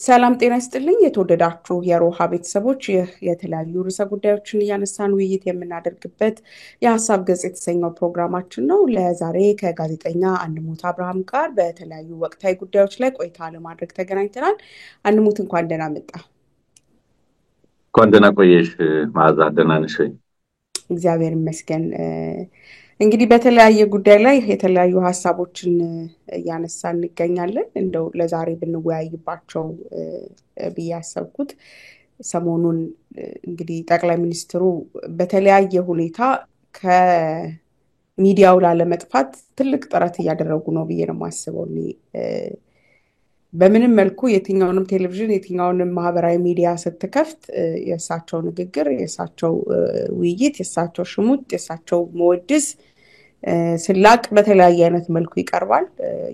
ሰላም ጤና ይስጥልኝ የተወደዳችሁ የሮሃ ቤተሰቦች ይህ የተለያዩ ርዕሰ ጉዳዮችን እያነሳን ውይይት የምናደርግበት የሀሳብ ገጽ የተሰኘው ፕሮግራማችን ነው። ለዛሬ ከጋዜጠኛ አንሙት አብርሃም ጋር በተለያዩ ወቅታዊ ጉዳዮች ላይ ቆይታ ለማድረግ ተገናኝተናል። አንሙት እንኳን ደህና መጣ። እንኳን ደህና ቆየሽ መዓዛ። ደህና ነሽ ወይ? እግዚአብሔር ይመስገን። እንግዲህ በተለያየ ጉዳይ ላይ የተለያዩ ሀሳቦችን እያነሳን እንገኛለን። እንደው ለዛሬ ብንወያይባቸው ብዬ ያሰብኩት ሰሞኑን እንግዲህ ጠቅላይ ሚኒስትሩ በተለያየ ሁኔታ ከሚዲያው ላለመጥፋት ትልቅ ጥረት እያደረጉ ነው ብዬ ነው የማስበው። በምንም መልኩ የትኛውንም ቴሌቪዥን የትኛውንም ማህበራዊ ሚዲያ ስትከፍት የእሳቸው ንግግር፣ የእሳቸው ውይይት፣ የእሳቸው ሽሙጥ፣ የእሳቸው መወድስ ስላቅ በተለያየ አይነት መልኩ ይቀርባል።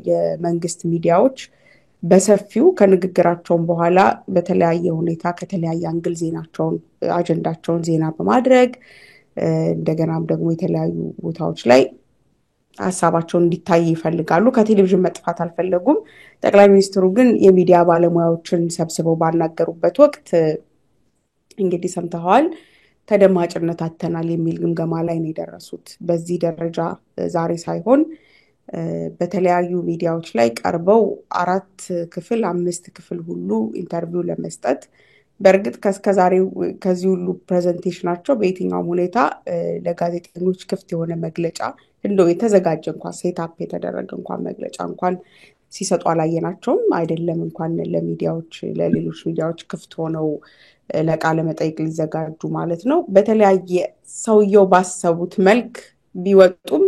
የመንግስት ሚዲያዎች በሰፊው ከንግግራቸውን በኋላ በተለያየ ሁኔታ ከተለያየ አንግል ዜናቸውን አጀንዳቸውን ዜና በማድረግ እንደገናም ደግሞ የተለያዩ ቦታዎች ላይ ሀሳባቸውን እንዲታይ ይፈልጋሉ። ከቴሌቪዥን መጥፋት አልፈለጉም። ጠቅላይ ሚኒስትሩ ግን የሚዲያ ባለሙያዎችን ሰብስበው ባናገሩበት ወቅት እንግዲህ ሰምተዋል፣ ተደማጭነት አጥተናል የሚል ግምገማ ላይ ነው የደረሱት። በዚህ ደረጃ ዛሬ ሳይሆን በተለያዩ ሚዲያዎች ላይ ቀርበው 4 ክፍል 5 ክፍል ሁሉ ኢንተርቪው ለመስጠት በእርግጥ ከዛሬው ከዚህ ሁሉ ፕሬዘንቴሽናቸው በየትኛውም ሁኔታ ለጋዜጠኞች ክፍት የሆነ መግለጫ እንደው የተዘጋጀ እንኳን ሴታፕ የተደረገ እንኳን መግለጫ እንኳን ሲሰጡ አላየናቸውም። አይደለም እንኳን ለሚዲያዎች ለሌሎች ሚዲያዎች ክፍት ሆነው ለቃለ መጠይቅ ሊዘጋጁ ማለት ነው። በተለያየ ሰውየው ባሰቡት መልክ ቢወጡም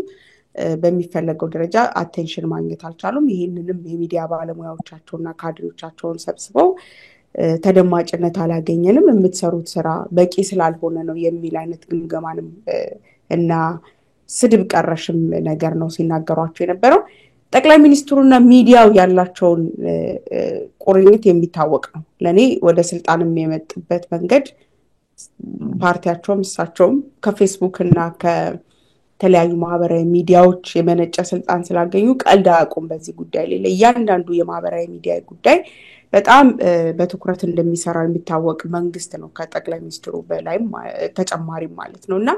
በሚፈለገው ደረጃ አቴንሽን ማግኘት አልቻሉም። ይህንንም የሚዲያ ባለሙያዎቻቸውና ካድሬዎቻቸውን ሰብስበው ተደማጭነት አላገኘንም፣ የምትሰሩት ስራ በቂ ስላልሆነ ነው የሚል አይነት ግምገማንም እና ስድብ ቀረሽም ነገር ነው ሲናገሯቸው የነበረው። ጠቅላይ ሚኒስትሩና ሚዲያው ያላቸውን ቁርኝት የሚታወቅ ነው። ለኔ ወደ ስልጣንም የመጡበት መንገድ ፓርቲያቸውም እሳቸውም ከፌስቡክ እና ከተለያዩ ማህበራዊ ሚዲያዎች የመነጨ ስልጣን ስላገኙ ቀልድ አያውቁም። በዚህ ጉዳይ ላይ እያንዳንዱ የማህበራዊ ሚዲያ ጉዳይ በጣም በትኩረት እንደሚሰራ የሚታወቅ መንግስት ነው፣ ከጠቅላይ ሚኒስትሩ በላይም ተጨማሪም ማለት ነው። እና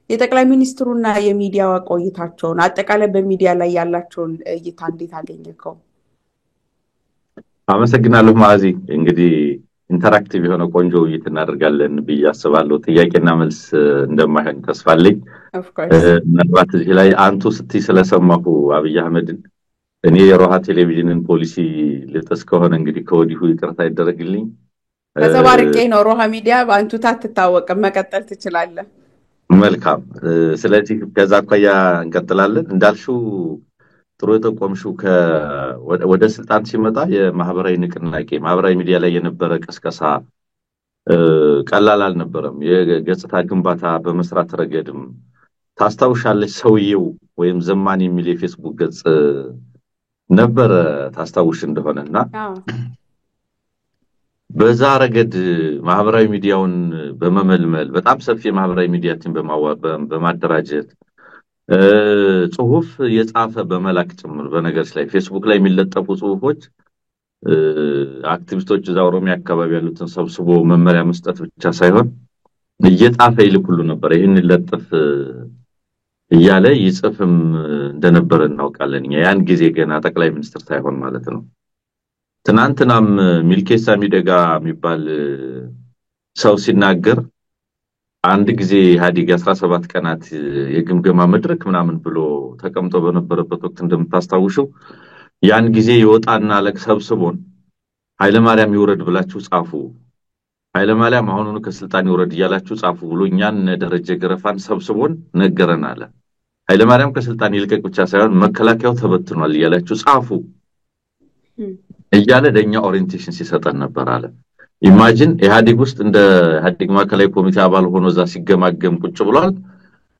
የጠቅላይ ሚኒስትሩና የሚዲያ ቆይታቸውን አጠቃላይ በሚዲያ ላይ ያላቸውን እይታ እንዴት አገኘከው? አመሰግናለሁ ማዚ። እንግዲህ ኢንተራክቲቭ የሆነ ቆንጆ ውይይት እናደርጋለን ብዬ አስባለሁ። ጥያቄና መልስ እንደማይሆን ተስፋ አለኝ። ምናልባት እዚህ ላይ አንቱ ስትይ ስለሰማሁ አብይ አህመድን እኔ የሮሃ ቴሌቪዥንን ፖሊሲ ልጥስ ከሆነ እንግዲህ ከወዲሁ ይቅርታ ይደረግልኝ። ተዘባርቄ ነው። ሮሃ ሚዲያ በአንቱታ አትታወቅም፣ መቀጠል ትችላለህ። መልካም። ስለዚህ ከዛ አኳያ እንቀጥላለን። እንዳልሽው ጥሩ የተቆምሽው ወደ ስልጣን ሲመጣ የማህበራዊ ንቅናቄ ማህበራዊ ሚዲያ ላይ የነበረ ቀስቀሳ ቀላል አልነበረም። የገጽታ ግንባታ በመስራት ረገድም ታስታውሻለሽ፣ ሰውየው ወይም ዘማን የሚል የፌስቡክ ገጽ ነበረ ታስታውሽ እንደሆነና በዛ ረገድ ማህበራዊ ሚዲያውን በመመልመል በጣም ሰፊ ማህበራዊ ሚዲያችን በማደራጀት ጽሁፍ የጻፈ በመላክ ጭምር በነገርሽ ላይ ፌስቡክ ላይ የሚለጠፉ ጽሁፎች አክቲቪስቶች እዛ ኦሮሚያ አካባቢ ያሉትን ሰብስቦ መመሪያ መስጠት ብቻ ሳይሆን እየጻፈ ይልኩሉ ነበር። ይሄን ለጥፍ እያለ ይጽፍም እንደነበር እናውቃለን። ያን ጊዜ ገና ጠቅላይ ሚኒስትር ሳይሆን ማለት ነው። ትናንትናም ሚልኬሳ ሚደጋ የሚባል ሰው ሲናገር አንድ ጊዜ ኢህአዴግ 17 ቀናት የግምገማ መድረክ ምናምን ብሎ ተቀምጦ በነበረበት ወቅት እንደምታስታውሽው ያን ጊዜ ይወጣና ለሰብስቦን ኃይለማርያም ይወረድ ብላችሁ ጻፉ፣ ኃይለማርያም አሁኑን ከስልጣን ይወረድ እያላችሁ ጻፉ ብሎ እኛን ደረጀ ገረፋን ሰብስቦን ነገረን አለ። ኃይለማርያም ከስልጣን ይልቀቅ ብቻ ሳይሆን መከላከያው ተበትኗል እያላችሁ ጻፉ እያለ ለኛ ኦሪየንቴሽን ሲሰጠን ነበር አለ። ኢማጂን ኢህአዴግ ውስጥ እንደ ኢህአዴግ ማዕከላዊ ኮሚቴ አባል ሆኖ እዛ ሲገማገም ቁጭ ብሏል።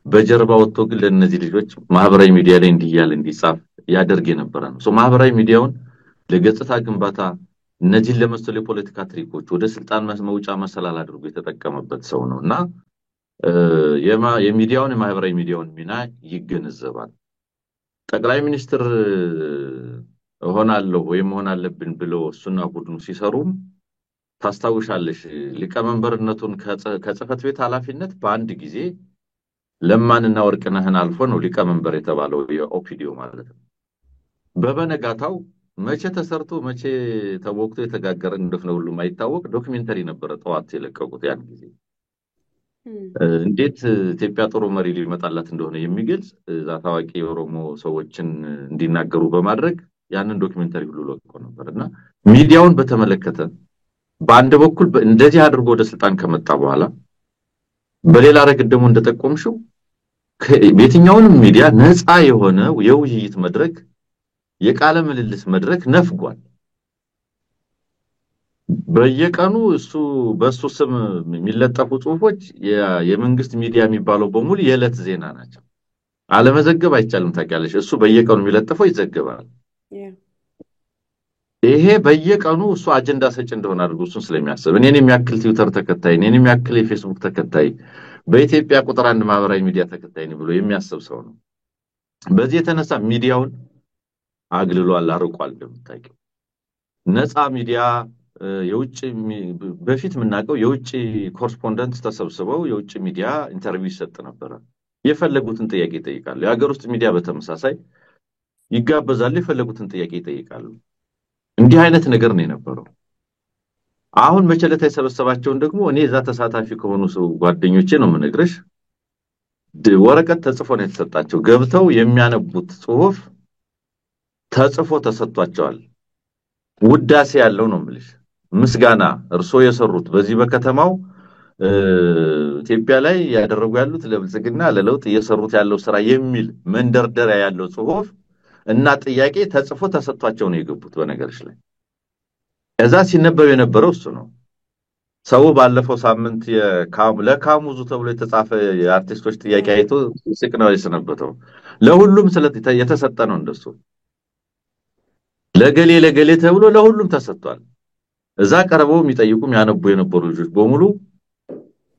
በጀርባ ወጥቶ ግን ለነዚህ ልጆች ማህበራዊ ሚዲያ ላይ እንዲያል እንዲጻፍ ያደርግ የነበረ ነው። ማህበራዊ ሚዲያውን ለገጽታ ግንባታ እነዚህን ለመሰሉ የፖለቲካ ትሪኮች ወደ ስልጣን መውጫ መሰላል አድርጎ የተጠቀመበት ሰው ነውና የሚዲያውን የማህበራዊ ሚዲያውን ሚና ይገነዘባል። ጠቅላይ ሚኒስትር ሆናለሁ ወይም ሆን አለብን ብለው እሱና ቡድኑ ሲሰሩም ታስታውሻለሽ ሊቀመንበርነቱን ከጽህፈት ቤት ኃላፊነት በአንድ ጊዜ ለማንና ወርቅነህን አልፎ ነው ሊቀመንበር የተባለው የኦፒዲዮ ማለት ነው። በበነጋታው መቼ ተሰርቶ መቼ ተወቅቶ የተጋገረ እንደሆነ ሁሉም አይታወቅ ዶክመንተሪ ነበረ ጠዋት የለቀቁት ያን ጊዜ እንዴት ኢትዮጵያ ጥሩ መሪ ሊመጣላት እንደሆነ የሚገልጽ እዛ ታዋቂ የኦሮሞ ሰዎችን እንዲናገሩ በማድረግ ያንን ዶክመንተሪ ሁሉ ለቆ ነበርና ሚዲያውን በተመለከተ በአንድ በኩል እንደዚህ አድርጎ ወደ ስልጣን ከመጣ በኋላ በሌላ ረገድ ደግሞ እንደተጠቆምሽው በየትኛውንም ሚዲያ ነፃ የሆነ የውይይት መድረክ የቃለ ምልልስ መድረክ ነፍጓል። በየቀኑ እሱ በሱ ስም የሚለጠፉ ጽሁፎች የመንግስት ሚዲያ የሚባለው በሙሉ የዕለት ዜና ናቸው። አለመዘገብ አይቻልም ታውቂያለሽ። እሱ በየቀኑ የሚለጥፈው ይዘገባል። ይሄ በየቀኑ እሱ አጀንዳ ሰጭ እንደሆነ አድርጎ እሱን ስለሚያስብ እኔን የሚያክል ትዊተር ተከታይ እኔን የሚያክል የፌስቡክ ተከታይ በኢትዮጵያ ቁጥር 1 ማህበራዊ ሚዲያ ተከታይ ነው ብሎ የሚያስብ ሰው ነው። በዚህ የተነሳ ሚዲያውን አግልሏል፣ አርቋል። እንደምታውቂው ነፃ ሚዲያ የውጭ በፊት ምናቀው የውጭ ኮረስፖንደንት ተሰብስበው የውጭ ሚዲያ ኢንተርቪው ይሰጥ ነበር። የፈለጉትን ጥያቄ ይጠይቃሉ። የሀገር ውስጥ ሚዲያ በተመሳሳይ ይጋበዛሉ፣ የፈለጉትን ጥያቄ ይጠይቃሉ። እንዲህ አይነት ነገር ነው የነበረው። አሁን መቸለታ የሰበሰባቸውን ደግሞ እኔ እዛ ተሳታፊ ከሆኑ ሰው ጓደኞቼ ነው የምነግርሽ ወረቀት ተጽፎ ነው የተሰጣቸው። ገብተው የሚያነቡት ጽሁፍ ተጽፎ ተሰጥቷቸዋል። ውዳሴ ያለው ነው የምልሽ ምስጋና እርሶ የሰሩት በዚህ በከተማው ኢትዮጵያ ላይ ያደረጉ ያሉት ለብልጽግና ለለውጥ እየሰሩት ያለው ስራ የሚል መንደርደሪያ ያለው ጽሁፍ እና ጥያቄ ተጽፎ ተሰጥቷቸው ነው የገቡት። በነገርሽ ላይ እዛ ሲነበብ የነበረው እሱ ነው። ሰው ባለፈው ሳምንት ለካሙዙ ተብሎ የተጻፈ የአርቲስቶች ጥያቄ አይቶ ሲቅ ነው የሰነበተው። ለሁሉም የተሰጠ ነው እንደሱ ለገሌ ተብሎ ለሁሉም ተሰጥቷል። እዛ ቀርበው የሚጠይቁም ያነቡ የነበሩ ልጆች በሙሉ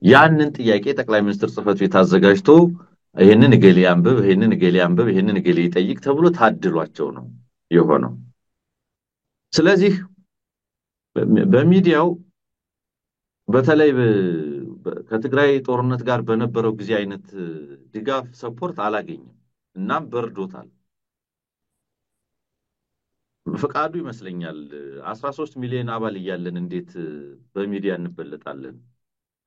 ያንን ጥያቄ ጠቅላይ ሚኒስትር ጽህፈት ቤት አዘጋጅቶ ይሄንን ገሌ አንብብ ይሄንን ገሌ ይጠይቅ ተብሎ ታድሏቸው ነው የሆነው። ስለዚህ በሚዲያው በተለይ ከትግራይ ጦርነት ጋር በነበረው ጊዜ አይነት ድጋፍ ሰፖርት አላገኘም እናም በርዶታል። ፍቃዱ ይመስለኛል 13 ሚሊዮን አባል እያለን እንዴት በሚዲያ እንበለጣለን?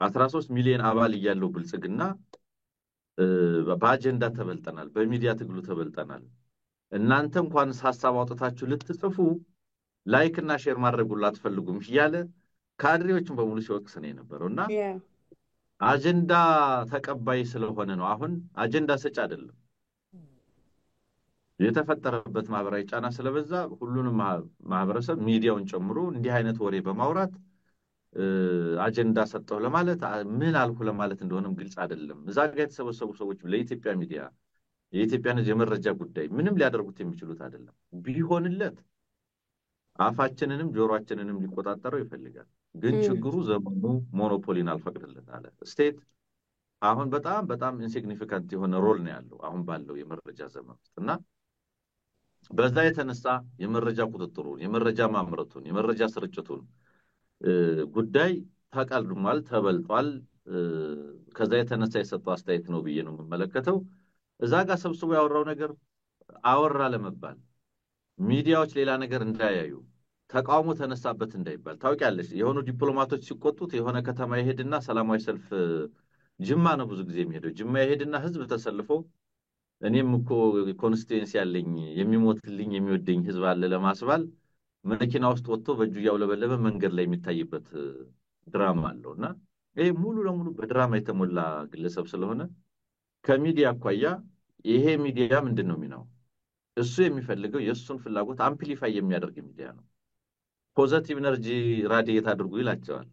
13 ሚሊዮን አባል እያለው ብልጽግና በአጀንዳ ተበልጠናል፣ በሚዲያ ትግሉ ተበልጠናል። እናንተ እንኳን ሐሳብ አውጥታችሁ ልትጽፉ ላይክ እና ሼር ማድረጉላ አትፈልጉም ይያለ ካድሬዎችን በሙሉ ሲወቅስ ነው የነበረውና አጀንዳ ተቀባይ ስለሆነ ነው። አሁን አጀንዳ ሰጭ አይደለም። የተፈጠረበት ማህበራዊ ጫና ስለበዛ ሁሉንም ማህበረሰብ ሚዲያውን ጨምሮ እንዲህ አይነት ወሬ በማውራት አጀንዳ ሰጠው ለማለት ምን አልኩ ለማለት እንደሆነም ግልጽ አይደለም። እዛ ጋር የተሰበሰቡ ሰዎች ለኢትዮጵያ ሚዲያ የኢትዮጵያን የመረጃ ጉዳይ ምንም ሊያደርጉት የሚችሉት አይደለም። ቢሆንለት አፋችንንም ጆሮአችንንም ሊቆጣጠረው ይፈልጋል። ግን ችግሩ ዘመኑ ሞኖፖሊን አልፈቅድለት አለ። ስቴት አሁን በጣም ኢንሲግኒፊካንት የሆነ ሮል ነው ያለው አሁን ባለው የመረጃ ዘመን ውስጥና በዛ የተነሳ የመረጃ ቁጥጥሩን የመረጃ ማምረቱን የመረጃ ስርጭቱን ጉዳይ ተቃልዷል፣ ተበልጧል። ከዛ የተነሳ የሰጠው አስተያየት ነው ብዬ ነው የምመለከተው። እዛ ጋር ሰብስቦ ያወራው ነገር አወራ ለመባል ሚዲያዎች ሌላ ነገር እንዳያዩ ተቃውሞ ተነሳበት እንዳይባል ታውቂያለሽ። የሆኑ ዲፕሎማቶች ሲቆጡት የሆነ ከተማ ይሄድና ሰላማዊ ሰልፍ ጅማ ነው ብዙ ጊዜ የሚሄደው ጅማ ይሄድና ህዝብ ተሰልፎ እኔም እኮ ኮንስቲትዩንሲ ያለኝ የሚሞትልኝ የሚወደኝ ህዝብ አለ ለማስባል መኪና ውስጥ ወጥቶ በእጁ ያውለበለበ መንገድ ላይ የሚታይበት ድራማ አለውና ይሄ ሙሉ ለሙሉ በድራማ የተሞላ ግለሰብ ስለሆነ ከሚዲያ አኳያ ይሄ ሚዲያ ምንድነው የሚናው እሱ የሚፈልገው የሱን ፍላጎት አምፕሊፋይ የሚያደርግ ሚዲያ ነው። ፖዚቲቭ ኤነርጂ ራዲየት አድርጉ ይላቸዋል።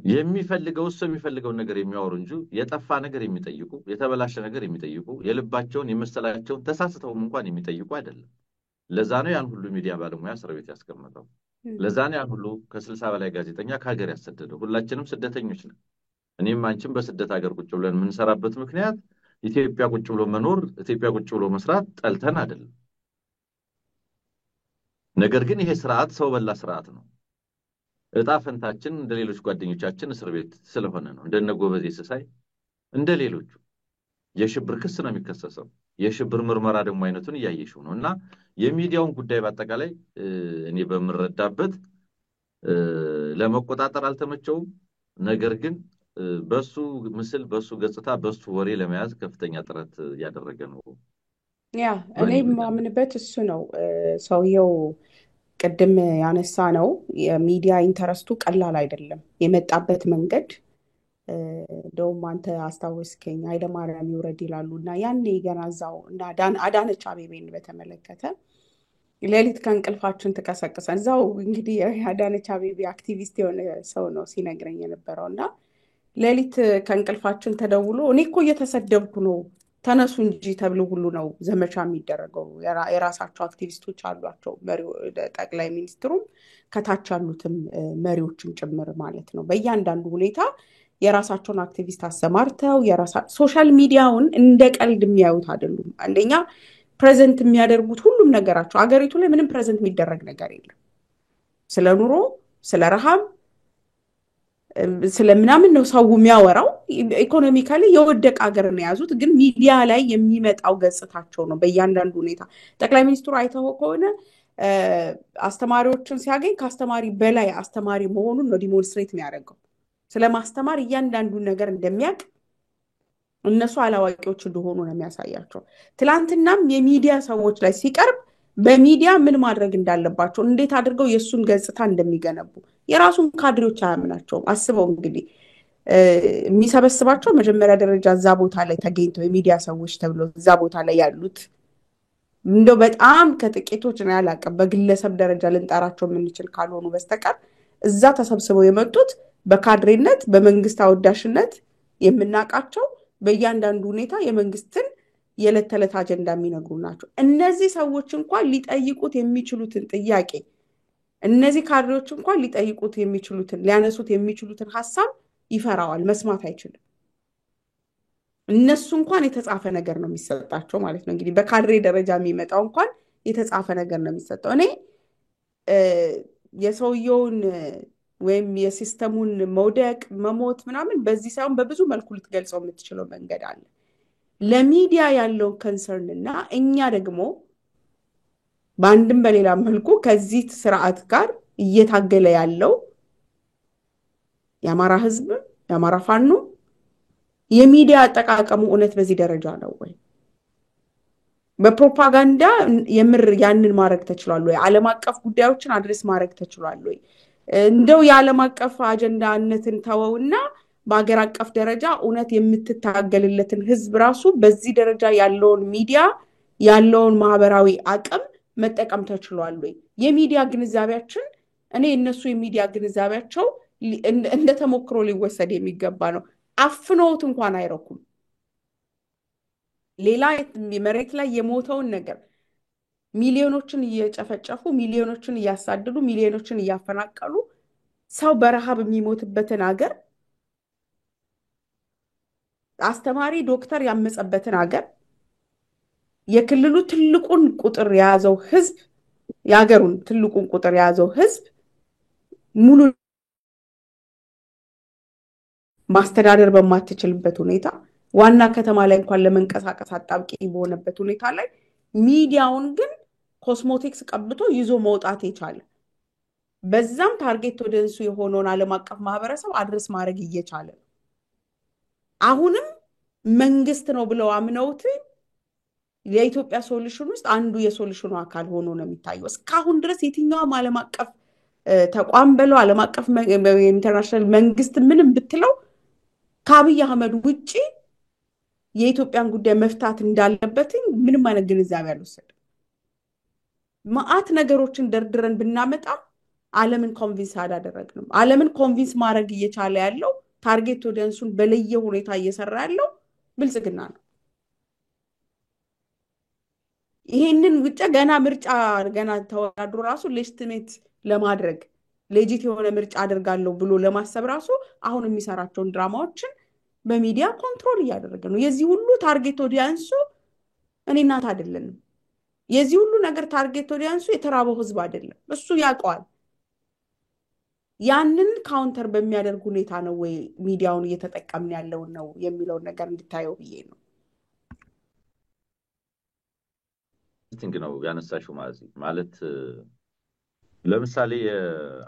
የሚፈልገው እሱ የሚፈልገው ነገር የሚያወሩ እንጂ የጠፋ ነገር የሚጠይቁ የተበላሸ ነገር የሚጠይቁ የልባቸውን የመሰላቸውን ተሳስተው እንኳን የሚጠይቁ አይደለም። ለዛ ነው ያን ሁሉ ሚዲያ ባለሙያ እስር ቤት ያስቀመጠው። ለዛ ነው ያን ሁሉ ከ60 በላይ ጋዜጠኛ ከሀገር ያሰደደው። ሁላችንም ስደተኞች ነን። እኔም አንቺም በስደት ሀገር ቁጭ ብለን የምንሰራበት ምክንያት ኢትዮጵያ ቁጭ ብሎ መኖር ኢትዮጵያ ቁጭ ብሎ መስራት ጠልተን አይደለም። ነገር ግን ይሄ ስርዓት ሰው በላ ስርዓት ነው። እጣ ፈንታችን እንደሌሎች ጓደኞቻችን እስር ቤት ስለሆነ ነው። እንደነ ጎበዜ ሲሳይ እንደሌሎቹ የሽብር ክስ ነው የሚከሰሰው። የሽብር ምርመራ ደግሞ አይነቱን እያየሽው ነው። እና የሚዲያውን ጉዳይ በአጠቃላይ እኔ በምረዳበት ለመቆጣጠር አልተመቸውም። ነገር ግን በሱ ምስል፣ በሱ ገጽታ፣ በሱ ወሬ ለመያዝ ከፍተኛ ጥረት ያደረገ ነው። ያ እኔ የማምንበት እሱ ነው። ሰውየው ቅድም ያነሳ ነው የሚዲያ ኢንተረስቱ ቀላል አይደለም። የመጣበት መንገድ እንደውም አንተ አስታወስከኝ ኃይለማርያም ይውረድ ይላሉ እና ያኔ ገና እዛው እና አዳነች አቤቤን በተመለከተ ሌሊት ከእንቅልፋችን ትቀሰቅሰን እዛው እንግዲህ አዳነች አቤቤ አክቲቪስት የሆነ ሰው ነው ሲነግረኝ የነበረው እና ሌሊት ከእንቅልፋችን ተደውሎ እኔ እኮ እየተሰደብኩ ነው ተነሱ እንጂ ተብሎ ሁሉ ነው ዘመቻ የሚደረገው። የራሳቸው አክቲቪስቶች አሏቸው፣ ጠቅላይ ሚኒስትሩም ከታች ያሉትም መሪዎችም ጭምር ማለት ነው። በእያንዳንዱ ሁኔታ የራሳቸውን አክቲቪስት አሰማርተው ሶሻል ሚዲያውን እንደ ቀልድ የሚያዩት አይደሉም። አንደኛ ፕሬዘንት የሚያደርጉት ሁሉም ነገራቸው አገሪቱ ላይ ምንም ፕሬዘንት የሚደረግ ነገር የለም። ስለ ኑሮ፣ ስለ ረሃብ፣ ስለምናምን ነው ሰው የሚያወራው። ኢኮኖሚካሊ የወደቀ ሀገር ነው የያዙት፣ ግን ሚዲያ ላይ የሚመጣው ገጽታቸው ነው በእያንዳንዱ ሁኔታ። ጠቅላይ ሚኒስትሩ አይተው ከሆነ አስተማሪዎችን ሲያገኝ ከአስተማሪ በላይ አስተማሪ መሆኑን ነው ዲሞንስትሬት የሚያደርገው። ስለማስተማር እያንዳንዱን ነገር እንደሚያውቅ እነሱ አላዋቂዎች እንደሆኑ ነው የሚያሳያቸው። ትላንትናም የሚዲያ ሰዎች ላይ ሲቀርብ በሚዲያ ምን ማድረግ እንዳለባቸው እንዴት አድርገው የሱን ገጽታ እንደሚገነቡ የራሱን ካድሬዎች አያምናቸውም። አስበው እንግዲህ የሚሰበስባቸው መጀመሪያ ደረጃ እዛ ቦታ ላይ ተገኝተው የሚዲያ ሰዎች ተብሎ እዛ ቦታ ላይ ያሉት እንደው በጣም ከጥቂቶች ነው ያላቀም በግለሰብ ደረጃ ልንጠራቸው የምንችል ካልሆኑ በስተቀር እዛ ተሰብስበው የመጡት በካድሬነት በመንግስት አወዳሽነት የምናቃቸው በእያንዳንዱ ሁኔታ የመንግስትን የዕለት ተዕለት አጀንዳ የሚነግሩ ናቸው። እነዚህ ሰዎች እንኳን ሊጠይቁት የሚችሉትን ጥያቄ እነዚህ ካድሬዎች እንኳን ሊጠይቁት የሚችሉትን ሊያነሱት የሚችሉትን ሐሳብ ይፈራዋል፣ መስማት አይችልም። እነሱ እንኳን የተጻፈ ነገር ነው የሚሰጣቸው ማለት ነው። እንግዲህ በካድሬ ደረጃ የሚመጣው እንኳን የተጻፈ ነገር ነው የሚሰጠው። እኔ የሰውየውን ወይም የሲስተሙን መውደቅ መሞት ምናምን በዚህ ሳይሆን በብዙ መልኩ ልትገልጸው የምትችለው መንገድ አለ። ለሚዲያ ያለው ኮንሰርን እና እኛ ደግሞ በአንድም በሌላ መልኩ ከዚህ ስርዓት ጋር እየታገለ ያለው የአማራ ህዝብ የአማራ ፋኖ የሚዲያ አጠቃቀሙ እውነት በዚህ ደረጃ ነው ወይ? በፕሮፓጋንዳ የምር ያንን ማድረግ ተችሏል ወይ? ዓለም አቀፍ ጉዳዮችን አድሬስ ማድረግ ተችሏል ወይ? እንደው የዓለም አቀፍ አጀንዳነትን ተወውና በአገር አቀፍ ደረጃ እውነት የምትታገልለትን ህዝብ ራሱ በዚህ ደረጃ ያለውን ሚዲያ ያለውን ማህበራዊ አቅም መጠቀም ተችሏል ወይ? የሚዲያ ግንዛቤያችን እኔ እነሱ የሚዲያ ግንዛቤያቸው እንደ ተሞክሮ ሊወሰድ የሚገባ ነው። አፍነውት እንኳን አይረኩም። ሌላ መሬት ላይ የሞተውን ነገር ሚሊዮኖችን እየጨፈጨፉ ሚሊዮኖችን እያሳደዱ ሚሊዮኖችን እያፈናቀሉ ሰው በረሃብ የሚሞትበትን ሀገር አስተማሪ ዶክተር ያመጸበትን ሀገር የክልሉ ትልቁን ቁጥር የያዘው ህዝብ የሀገሩን ትልቁን ቁጥር የያዘው ህዝብ ሙሉ ማስተዳደር በማትችልበት ሁኔታ ዋና ከተማ ላይ እንኳን ለመንቀሳቀስ አጣብቂ በሆነበት ሁኔታ ላይ ሚዲያውን ግን ኮስሞቲክስ ቀብቶ ይዞ መውጣት የቻለ በዛም ታርጌት ኦዲየንሱ የሆነውን ዓለም አቀፍ ማህበረሰብ አድረስ ማድረግ እየቻለ አሁንም መንግስት ነው ብለው አምነውት የኢትዮጵያ ሶሉሽን ውስጥ አንዱ የሶሉሽኑ አካል ሆኖ ነው የሚታየው። እስካሁን ድረስ የትኛውም ዓለም አቀፍ ተቋም በለው ዓለም አቀፍ ኢንተርናሽናል መንግስት ምንም ብትለው ከአብይ አህመድ ውጪ የኢትዮጵያን ጉዳይ መፍታት እንዳለበት ምንም አይነት ግንዛቤ አልወሰደም። ማአት ነገሮችን ደርድረን ብናመጣ ዓለምን ኮንቪንስ አላደረግንም። ዓለምን ኮንቪንስ ማድረግ እየቻለ ያለው ታርጌት ኦዲየንሱን በለየ ሁኔታ እየሰራ ያለው ብልጽግና ነው። ይሄንን ውጭ ገና ምርጫ ገና ተወዳድሮ ራሱ ሌጂቲሜት ለማድረግ ሌጂት የሆነ ምርጫ አድርጋለሁ ብሎ ለማሰብ ራሱ አሁን የሚሰራቸውን ድራማዎችን በሚዲያ ኮንትሮል እያደረገ ነው። የዚህ ሁሉ ታርጌት ኦዲየንሱ እኔ እናት አይደለንም። የዚህ ሁሉ ነገር ታርጌት ኦዲየንሱ የተራበው ህዝብ አይደለም። እሱ ያውቀዋል። ያንን ካውንተር በሚያደርግ ሁኔታ ነው ወይ ሚዲያውን እየተጠቀምን ያለው ነው የሚለውን ነገር እንድታየው ብዬ ነው። ቲንክ ነው ያነሳሽው ማለት ለምሳሌ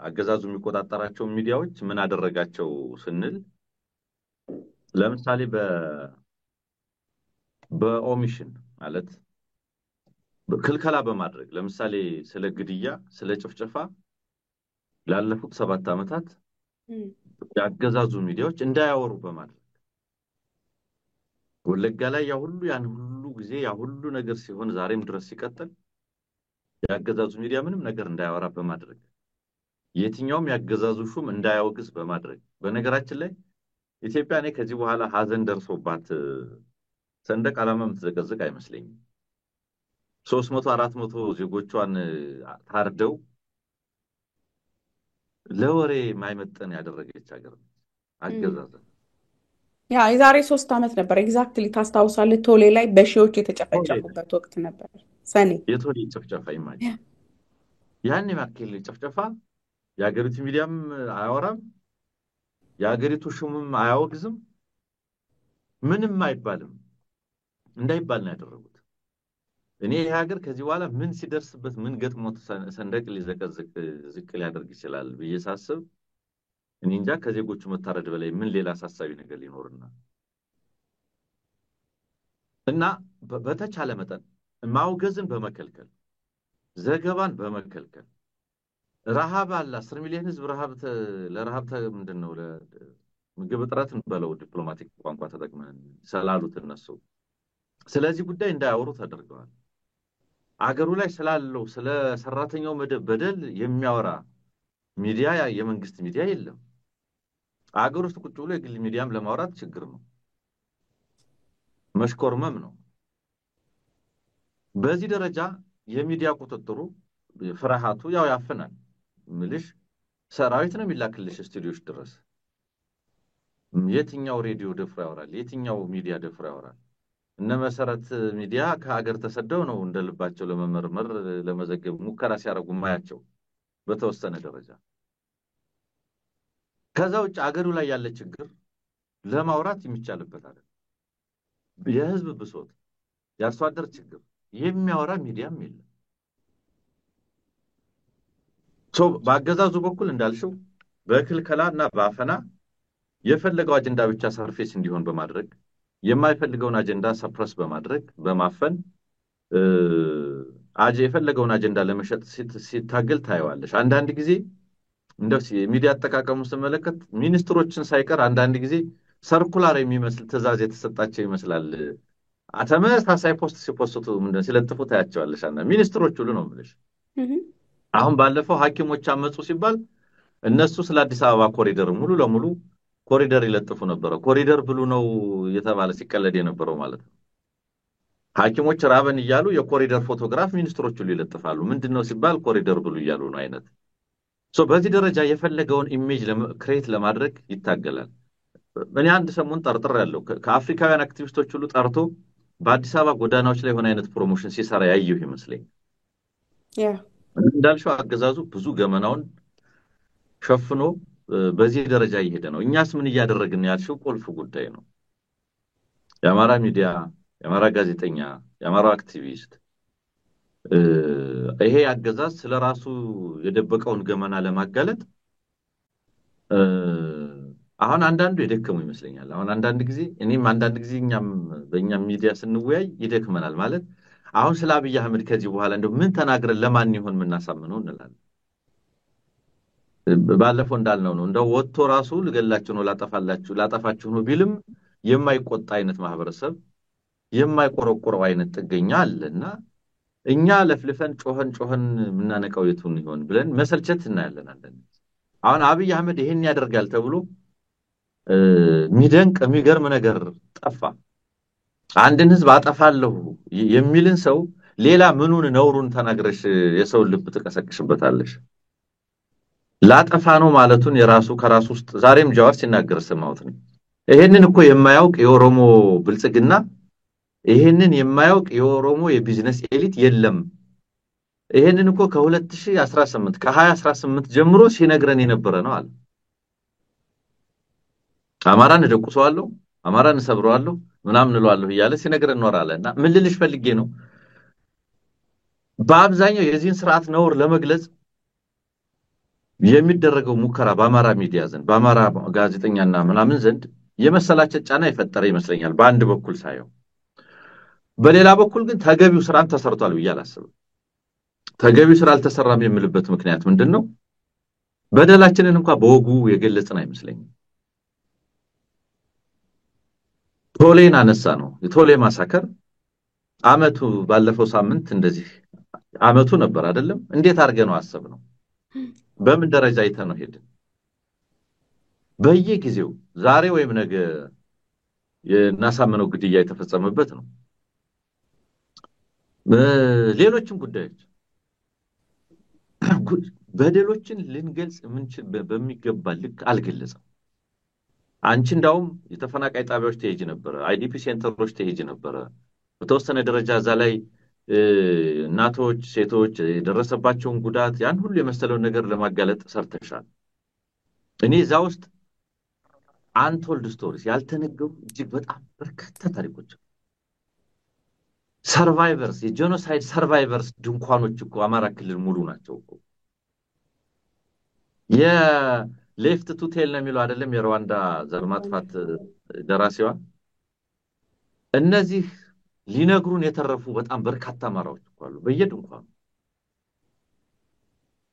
አገዛዙ የሚቆጣጠራቸው ሚዲያዎች ምን አደረጋቸው ስንል ለምሳሌ በኦሚሽን ማለት ክልከላ በማድረግ ለምሳሌ ስለ ግድያ ስለ ጭፍጨፋ ላለፉት 7 ዓመታት ያገዛዙ ሚዲያዎች እንዳያወሩ በማድረግ ወለጋ ላይ ያን ሁሉ ጊዜ ያ ሁሉ ነገር ሲሆን ዛሬም ድረስ ሲቀጥል ያገዛዙ ሚዲያ ምንም ነገር እንዳያወራ በማድረግ የትኛውም ያገዛዙ ሹም እንዳያወግዝ በማድረግ በነገራችን ላይ ኢትዮጵያ ላይ ከዚህ በኋላ ሀዘን ደርሶባት ሰንደቅ ዓላማ የምትዘቀዝቅ አይመስለኝም 300 400 ዜጎቿን ታርደው ለወሬ ማይመጠን ያደረገች ሀገር አገዛዝ ያ የዛሬ 3 ዓመት ነበር ኤግዛክትሊ ታስታውሳለህ ቶሌ ላይ በሺዎች የተጨፈጨፉበት ወቅት ነበር ሰኔ የቶሌ ጭፍጨፋ ይማኝ ያን ማከለ ጭፍጨፋ የሀገሪቱ ሚዲያም አያወራም የሀገሪቱ ሹምም አያወግዝም ምንም አይባልም እንዳይባል ነው ያደረጉት እኔ የሀገር ከዚህ በኋላ ምን ሲደርስበት ምን ገጥሞት ሰንደቅ ሊዘቀዝቅ ዝቅ ሊያደርግ ይችላል በየሳስብ እኔ እንጃ ከዜጎቹ መታረድ በላይ ምን ሌላ አሳሳቢ ነገር ሊኖርና እና በተቻለ መጠን ማውገዝን በመከልከል ዘገባን በመከልከል ረሃብ አለ 10 ሚሊዮን ህዝብ ለረሃብ ምንድነው ለምግብ እጥረትን በለው ዲፕሎማቲክ ቋንቋ ተጠቅመን ሰላሉት እነሱ ስለዚህ ጉዳይ እንዳያወሩ ተደርገዋል አገሩ ላይ ስላለው ስለ ሰራተኛው መደብ በደል የሚያወራ ሚዲያ የመንግስት ሚዲያ የለም አገሩ ውስጥ ቁጭ ብሎ የግል ሚዲያም ለማውራት ችግር ነው መሽኮርመም ነው በዚህ ደረጃ የሚዲያ ቁጥጥሩ ፍራሃቱ ያፈናል ምልሽ ሰራዊት ነው የሚላክልሽ ስቱዲዮች ድረስ የትኛው ሬዲዮ ደፍሮ ያወራል የትኛው ሚዲያ ደፍሮ ያወራል እነ መሰረት ሚዲያ ከሀገር ተሰደው ነው እንደልባቸው ለመመርመር ለመዘገብ ሙከራ ሲያረጉ ማያቸው በተወሰነ ደረጃ ከዛው አገሩ ላይ ያለ ችግር ለማውራት የሚቻልበት አይደል የህዝብ ብሶት ያርሶ አደር ችግር የሚያወራ ሚዲያም የለም በአገዛዙ በኩል እንዳልሽው በክልከላና ባፈና የፈለገው አጀንዳ ብቻ ሰርፌስ እንዲሆን በማድረግ የማይፈልገውን አጀንዳ ሰፕረስ በማድረግ በማፈን የፈለገውን አጀንዳ ለመሸጥ ሲታገል ታየዋለሽ አንዳንድ ጊዜ እንደው ሚዲያ አጠቃቀሙ ስመለከት ሚኒስትሮችን ሳይቀር አንዳንድ ጊዜ ሰርኩላር የሚመስል ትዕዛዝ የተሰጣቸው ይመስላል ተመሳሳይ ፖስት ሲፖስቱ ምንድነው ሲለጥፉ ታያቸዋለሽ ሚኒስትሮች ሁሉ ነው ማለት አሁን ባለፈው ሐኪሞች አመጹ ሲባል እነሱ ስለ አዲስ አበባ ኮሪደር ሙሉ ለሙሉ ኮሪደር ይለጥፉ ነበር ኮሪደር ብሉ ነው የተባለ ሲቀለድ የነበረው ማለት ነው ሐኪሞች ራበን ይያሉ የኮሪደር ፎቶግራፍ ሚኒስትሮች ሁሉ ይለጥፋሉ ምንድነው ሲባል ኮሪደር ብሉ ይያሉ ነው አይነት በዚህ ደረጃ የፈለገውን ኢሜጅ ክሬት ለማድረግ ይታገላል እኔ አንድ ሰሞን ጠርጥር ያለው ከአፍሪካውያን አክቲቪስቶች ሁሉ ጠርቶ በአዲስ አበባ ጎዳናዎች ላይ ሆነ አይነት ፕሮሞሽን ሲሰራ ያየው ይመስለኝ እንዳልሽው አገዛዙ ብዙ ገመናውን ሸፍኖ በዚህ ደረጃ ይሄደ ነው እኛስ ምን ያደረግን ያልሽው ቁልፍ ጉዳይ ነው የአማራ ሚዲያ የአማራ ጋዜጠኛ የአማራ አክቲቪስት ይሄ አገዛዝ ስለራሱ የደበቀውን ገመና ለማጋለጥ አሁን አንዳንዱ የደከሙ ይመስለኛል አሁን አንዳንድ ጊዜ እኔም አንዳንድ ጊዜ በእኛም ሚዲያ ስንወያይ ይደክመናል ማለት አሁን ስለ አብይ አህመድ ከዚህ በኋላ እንደው ምን ተናግረን ለማን ይሆን ምናሳምነው እንላለን ባለፈው እንዳልነው ነው እንደው ወጥቶ ራሱ ልገላችሁ ነው ላጠፋችሁ ነው ቢልም የማይቆጣ አይነት ማህበረሰብ የማይቆረቆረው አይነት ጥገኛ አለና እኛ ለፍልፈን ጮህን ምናነቀው የቱን ይሆን ብለን መሰልቸት እናያለን አንደኛ አሁን አብይ አህመድ ይሄን ያደርጋል ተብሎ ሚደንቅ የሚገርም ነገር ጠፋ አንድን ህዝብ አጠፋለሁ የሚልን ሰው ሌላ ምኑን ነውሩን ተናግረሽ የሰው ልብ ተቀሰቅሽበታለሽ ላጠፋ ነው ማለቱን የራሱ ከራሱ ውስጥ ዛሬም ጃዋር ሲናገር ሰማሁት ነው ይሄንን እኮ የማያውቅ የኦሮሞ ብልጽግና ይሄንን የማያውቅ የኦሮሞ የቢዝነስ ኤሊት የለም። ይሄንን እኮ ከ2018 ከ2018 ጀምሮ ሲነግረን የነበረ ነው አለ። አማራን እደቁሰዋለሁ፣ አማራን እሰብረዋለሁ ምናምን እለዋለሁ እያለ ሲነግረን ኖራለና ምን ልልሽ ፈልጌ ነው በአብዛኛው የዚህን ስርዓት ነውር ለመግለጽ የሚደረገው ሙከራ በአማራ ሚዲያ ዘንድ በአማራ ጋዜጠኛና ምናምን ዘንድ የመሰላቸት ጫና የፈጠረ ይመስለኛል በአንድ በኩል ሳየው። በሌላ በኩል ግን ተገቢው ስራን ተሰርቷል ብዬ አላስብም። ተገቢው ስራ አልተሰራም የምልበት ምክንያት ምንድነው? በደላችንን እንኳን በወጉ የገለጽን አይመስለኝም። ቶሌን አነሳ ነው የቶሌ ማሳከር አመቱ ባለፈው ሳምንት እንደዚህ አመቱ ነበር አይደለም? እንዴት አድርገን ነው አሰብነው? በምን ደረጃ አይተነው ሄድን? በየጊዜው ዛሬ ወይም ነገ የናሳመነው ግድያ የተፈጸመበት ነው። ሌሎችም ጉዳዮች በደሎችን ልንገልጽ ምንችል በሚገባ ልክ አልገለጸም። አንቺ እንዳውም የተፈናቃይ ጣቢያዎች ተሄጂ ነበር፣ አይዲፒ ሴንተሮች ተሄጂ ነበር። በተወሰነ ደረጃ እዛ ላይ እናቶች፣ ሴቶች የደረሰባቸውን ጉዳት ያን ሁሉ የመሰለውን ነገር ለማጋለጥ ሰርተሻል። እኔ እዛ ውስጥ አንቶልድ ስቶሪስ ያልተነገሩ እጅግ በጣም በርካታ ታሪኮች ሰርቫይቨርስ የጄኖሳይድ ሰርቫይቨርስ ድንኳኖች እኮ አማራ ክልል ሙሉ ናቸው እኮ። የሌፍት ቱ ቴል ነው የሚለው አይደለም የሩዋንዳ ዘር ማጥፋት ደራሲዋ። እነዚህ ሊነግሩን የተረፉ በጣም በርካታ አማራዎች እኮ አሉ በየድንኳኑ።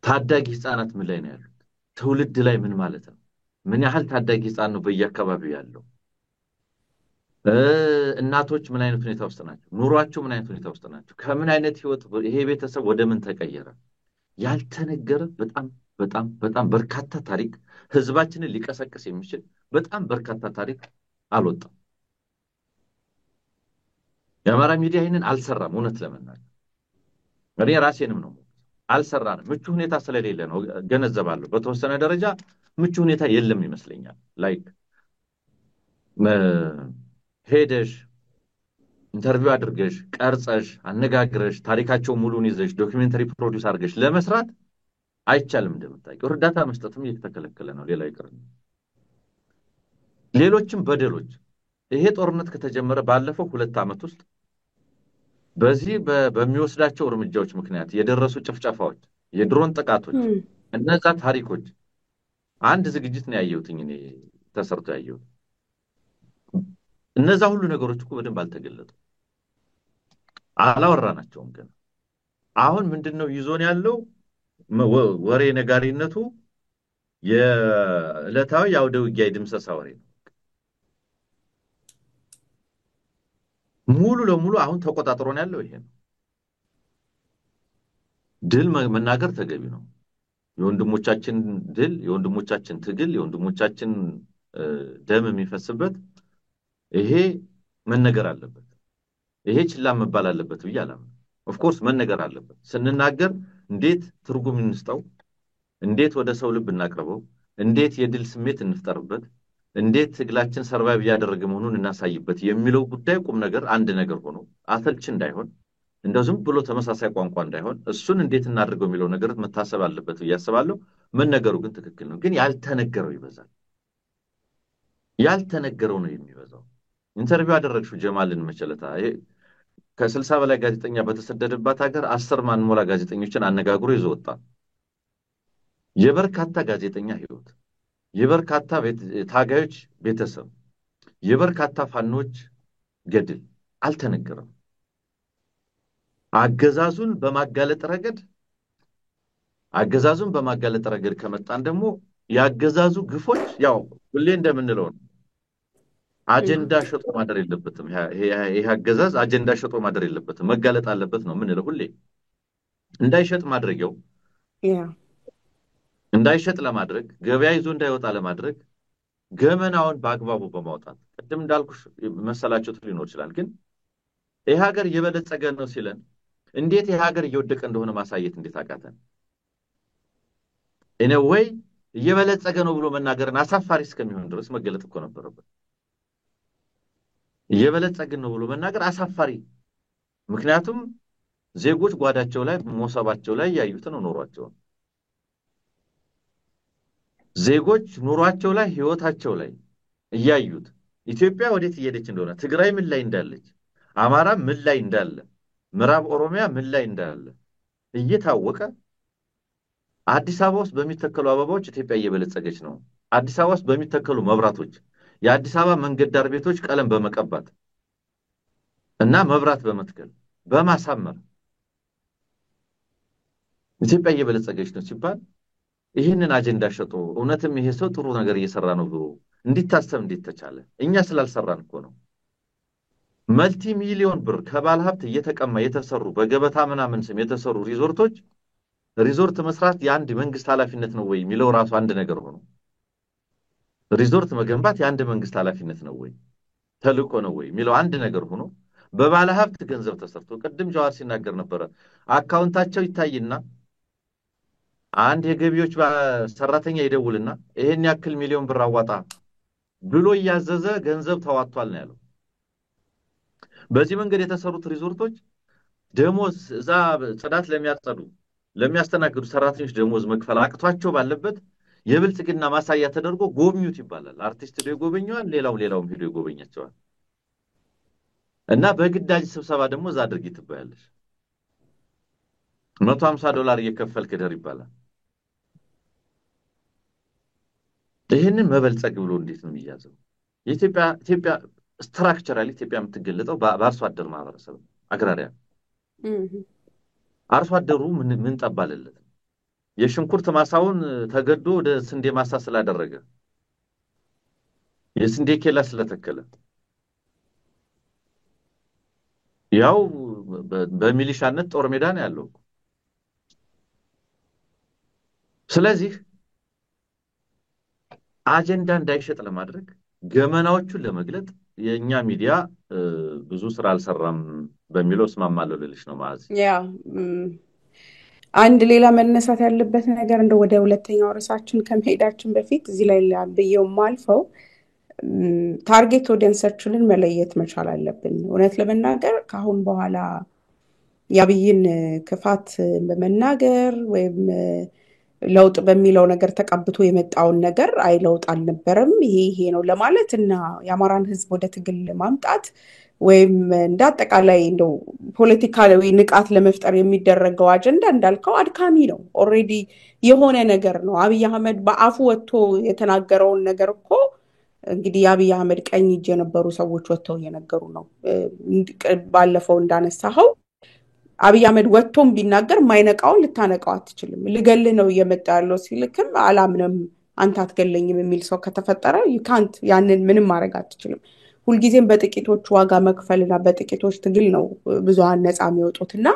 ታዳጊ ህፃናት ምን ላይ ነው ያሉት? ትውልድ ላይ ምን ማለት ነው? ምን ያህል ታዳጊ ህፃን ነው በየአካባቢው ያለው? እናቶች ምን አይነት ሁኔታ ውስጥ ናቸው? ኑሯቸው ምን አይነት ሁኔታ ውስጥ ናቸው? ከምን አይነት ህይወት ይሄ ቤተሰብ ወደ ምን ተቀየረ? ያልተነገረ በጣም በጣም በጣም በርካታ ታሪክ ህዝባችንን ሊቀሰቅስ የሚችል በጣም በርካታ ታሪክ አልወጣም። የአማራ ሚዲያ ይሄንን አልሰራም። እውነት ለመናገር እኔ ራሴንም ነው አልሰራንም። ምቹ ሁኔታ ስለሌለ ነው ገነዘባለሁ። በተወሰነ ደረጃ ምቹ ሁኔታ የለም ይመስለኛል። ላይክ ሄደሽ ኢንተርቪው አድርገሽ ቀርጸሽ አነጋግረሽ ታሪካቸው ሙሉን ይዘሽ ዶክመንተሪ ፕሮዲዩስ አድርገሽ ለመስራት አይቻልም። እንደምታውቂው እርዳታ መስጠትም እየተከለከለ ነው። ሌላ ይቅር ሌሎችም በደሎች ይሄ ጦርነት ከተጀመረ ባለፈው 2 ዓመት ውስጥ በዚህ በሚወስዳቸው እርምጃዎች ምክንያት የደረሱ ጭፍጨፋዎች፣ የድሮን ጥቃቶች፣ እነዛ ታሪኮች አንድ ዝግጅት ነው ያየሁትኝ እኔ ተሰርቶ ያየሁት። እነዛ ሁሉ ነገሮች እኮ በደንብ አልተገለጡ አላወራናቸውም። ግን አሁን ምንድነው ይዞን ያለው ወሬ ነጋሪነቱ የዕለታዊ የአውደ ውጊያ ድምሰሳ ወሬ ነው። ሙሉ ለሙሉ አሁን ተቆጣጥሮን ያለው ይሄ ነው። ድል መናገር ተገቢ ነው። የወንድሞቻችን ድል፣ የወንድሞቻችን ትግል፣ የወንድሞቻችን ደም የሚፈስበት ይሄ መነገር አለበት። ይሄ ችላ መባል አለበት ብዬ አላምንም። ኦፍ ኮርስ መነገር አለበት። ስንናገር እንዴት ትርጉም እንስጠው፣ እንዴት ወደ ሰው ልብ እናቅርበው፣ እንዴት የድል ስሜት እንፍጠርበት፣ እንዴት ትግላችን ሰርቫይቭ ያደረገ መሆኑን እናሳይበት የሚለው ጉዳይ ቁም ነገር አንድ ነገር ሆኖ አሰልች እንዳይሆን እንደው ዝም ብሎ ተመሳሳይ ቋንቋ እንዳይሆን እሱን እንዴት እናድርገው የሚለው ነገር መታሰብ አለበት ብዬ አስባለሁ። መነገሩ ግን ትክክል ነው። ግን ያልተነገረው ይበዛል። ያልተነገረው ነው የሚበዛው። ኢንተርቪው አደረግሽው ጀማልን መቸለታ ከ60 በላይ ጋዜጠኛ በተሰደደባት ሀገር 10 ማንሞላ ጋዜጠኞችን አነጋግሮ ይዞ ወጣ። የበርካታ ጋዜጠኛ ህይወት፣ የበርካታ ታጋዮች ቤተሰብ፣ የበርካታ ፋኖች ገድል አልተነገረም። አገዛዙን በማጋለጥ ረገድ ከመጣን ደግሞ ያገዛዙ ግፎች ያው ሁሌ እንደምንለው ነው። አጀንዳ ሸጦ ማደር የለበትም። ይሄ አገዛዝ አጀንዳ ሸጦ ማደር የለበትም፣ መጋለጥ አለበት ነው ምንለው ሁሌ። እንዳይሸጥ ማድረጊያው እንዳይሸጥ ለማድረግ ገበያ ይዞ እንዳይወጣ ለማድረግ ገመናውን በአግባቡ በማውጣት ቅድም እንዳልኩሽ መሰላቸቱ ሊኖር ይችላል። ግን ይሄ ሀገር እየበለጸገ ነው ሲለን እንዴት ይሄ ሀገር እየወደቀ እንደሆነ ማሳየት እንዴት አቃተን? ወይ እየበለጸገ ነው ብሎ መናገርን አሳፋሪ እስከሚሆን ድረስ መገለጥ እኮ ነበረበት። እየበለጸግን ነው ብሎ መናገር አሳፋሪ። ምክንያቱም ዜጎች ጓዳቸው ላይ ሞሰባቸው ላይ ያዩት ነው ኖሯቸው። ዜጎች ኑሯቸው ላይ ህይወታቸው ላይ እያዩት ኢትዮጵያ ወዴት እየሄደች እንደሆነ ትግራይ ምን ላይ እንዳለች አማራ ምን ላይ እንዳለ ምዕራብ ኦሮሚያ ምን ላይ እንዳለ እየታወቀ አዲስ አበባ ውስጥ በሚተከሉ አበባዎች ኢትዮጵያ እየበለጸገች ነው። አዲስ አበባ ውስጥ በሚተከሉ መብራቶች የአዲስ አበባ መንገድ ዳር ቤቶች ቀለም በመቀባት እና መብራት በመትከል በማሳመር ኢትዮጵያ እየበለጸገች ነው ሲባል ይህንን አጀንዳ ሸጦ እውነትም ይሄ ሰው ጥሩ ነገር እየሰራ ነው ብሎ እንዲታሰብ እንዴት ተቻለ? እኛ ስላልሰራን እኮ ነው። መልቲ ሚሊዮን ብር ከባለ ሀብት እየተቀማ የተሰሩ በገበታ ምናምን ስም የተሰሩ ሪዞርት መስራት የአንድ መንግስት ኃላፊነት ነው ወይ የሚለው ራሱ አንድ ነገር ሆኖ ሪዞርት መገንባት የአንድ መንግስት ኃላፊነት ነው ወይ ተልእኮ ነው ወይ የሚለው አንድ ነገር ሆኖ በባለ ሀብት ገንዘብ ተሰርቶ ቅድም ጀዋር ሲናገር ነበረ። አካውንታቸው ይታይና አንድ የገቢዎች ሰራተኛ ይደውልና ይሄን ያክል ሚሊዮን ብር አዋጣ ብሎ ያዘዘ ገንዘብ ተዋጥቷል ነው ያለው። በዚህ መንገድ የተሰሩት ሪዞርቶች ደሞዝ እዛ ጽዳት ለሚያስተናግዱ ሰራተኞች ደሞዝ መክፈል አቅቷቸው ባለበት የብልጽግና ማሳያ ተደርጎ ጎብኙት ይባላል። አርቲስት ሄዶ ይጎበኛል፣ ሌላውም ሄዶ ይጎበኛቸዋል። እና በግዳጅ ስብሰባ ደግሞ እዛ አድርጊ ትባያለሽ። $150 እየከፈልክ ደር ይባላል። ይሄንን መበልጸግ ብሎ እንዴት ነው የሚያዘው? ኢትዮጵያ ስትራክቸራሊ ኢትዮጵያ የምትገለጠው በአርሶ አደር ማህበረሰብ አግራሪያ አርሶ አደሩ ምን ጠባለለት? የሽንኩርት ማሳውን ተገዶ ወደ ስንዴ ማሳ ስላደረገ የስንዴ ኬላ ስለተከለ ያው በሚሊሻነት ጦር ሜዳ ነው ያለው። ስለዚህ አጀንዳ እንዳይሸጥ ለማድረግ ገመናዎቹን ለመግለጥ የኛ ሚዲያ ብዙ ስራ አልሰራም በሚለው እስማማለሁ ልልሽ ነው ማለት ያ አንድ ሌላ መነሳት ያለበት ነገር እንደ ወደ ሁለተኛው ርዕሳችን ከመሄዳችን በፊት እዚህ ላይ ብየው ማልፈው ታርጌት ኦዲየንሳችንን መለየት መቻል አለብን። እውነት ለመናገር ካሁን በኋላ ያብይን ክፋት በመናገር ወይም ለውጥ በሚለው ነገር ተቀብቶ የመጣውን ነገር አይ ለውጥ አልነበረም ይሄ ነው ለማለት እና የአማራን ህዝብ ወደ ትግል ማምጣት ወይም እንዳጠቃላይ እንደው ፖለቲካዊ ንቃት ለመፍጠር የሚደረገው አጀንዳ እንዳልከው አድካሚ ነው። ኦሬዲ የሆነ ነገር ነው። አብይ አህመድ በአፉ ወጥቶ የተናገረውን ነገር እኮ እንግዲህ የአብይ አህመድ ቀኝ እጅ የነበሩ ሰዎች ወጥተው እየነገሩ ነው። ባለፈው እንዳነሳኸው አብይ አህመድ ወጥቶም ቢናገር ማይነቃውን ልታነቃው አትችልም። ልገል ነው እየመጣ ያለው ሲልክም አላምንም አንተ አትገለኝም የሚል ሰው ከተፈጠረ ይካንት ያንን ምንም ማድረግ አትችልም። ሁልጊዜም በጥቂቶች ዋጋ መክፈልና በጥቂቶች ትግል ነው ብዙሃን ነፃ የሚወጡትና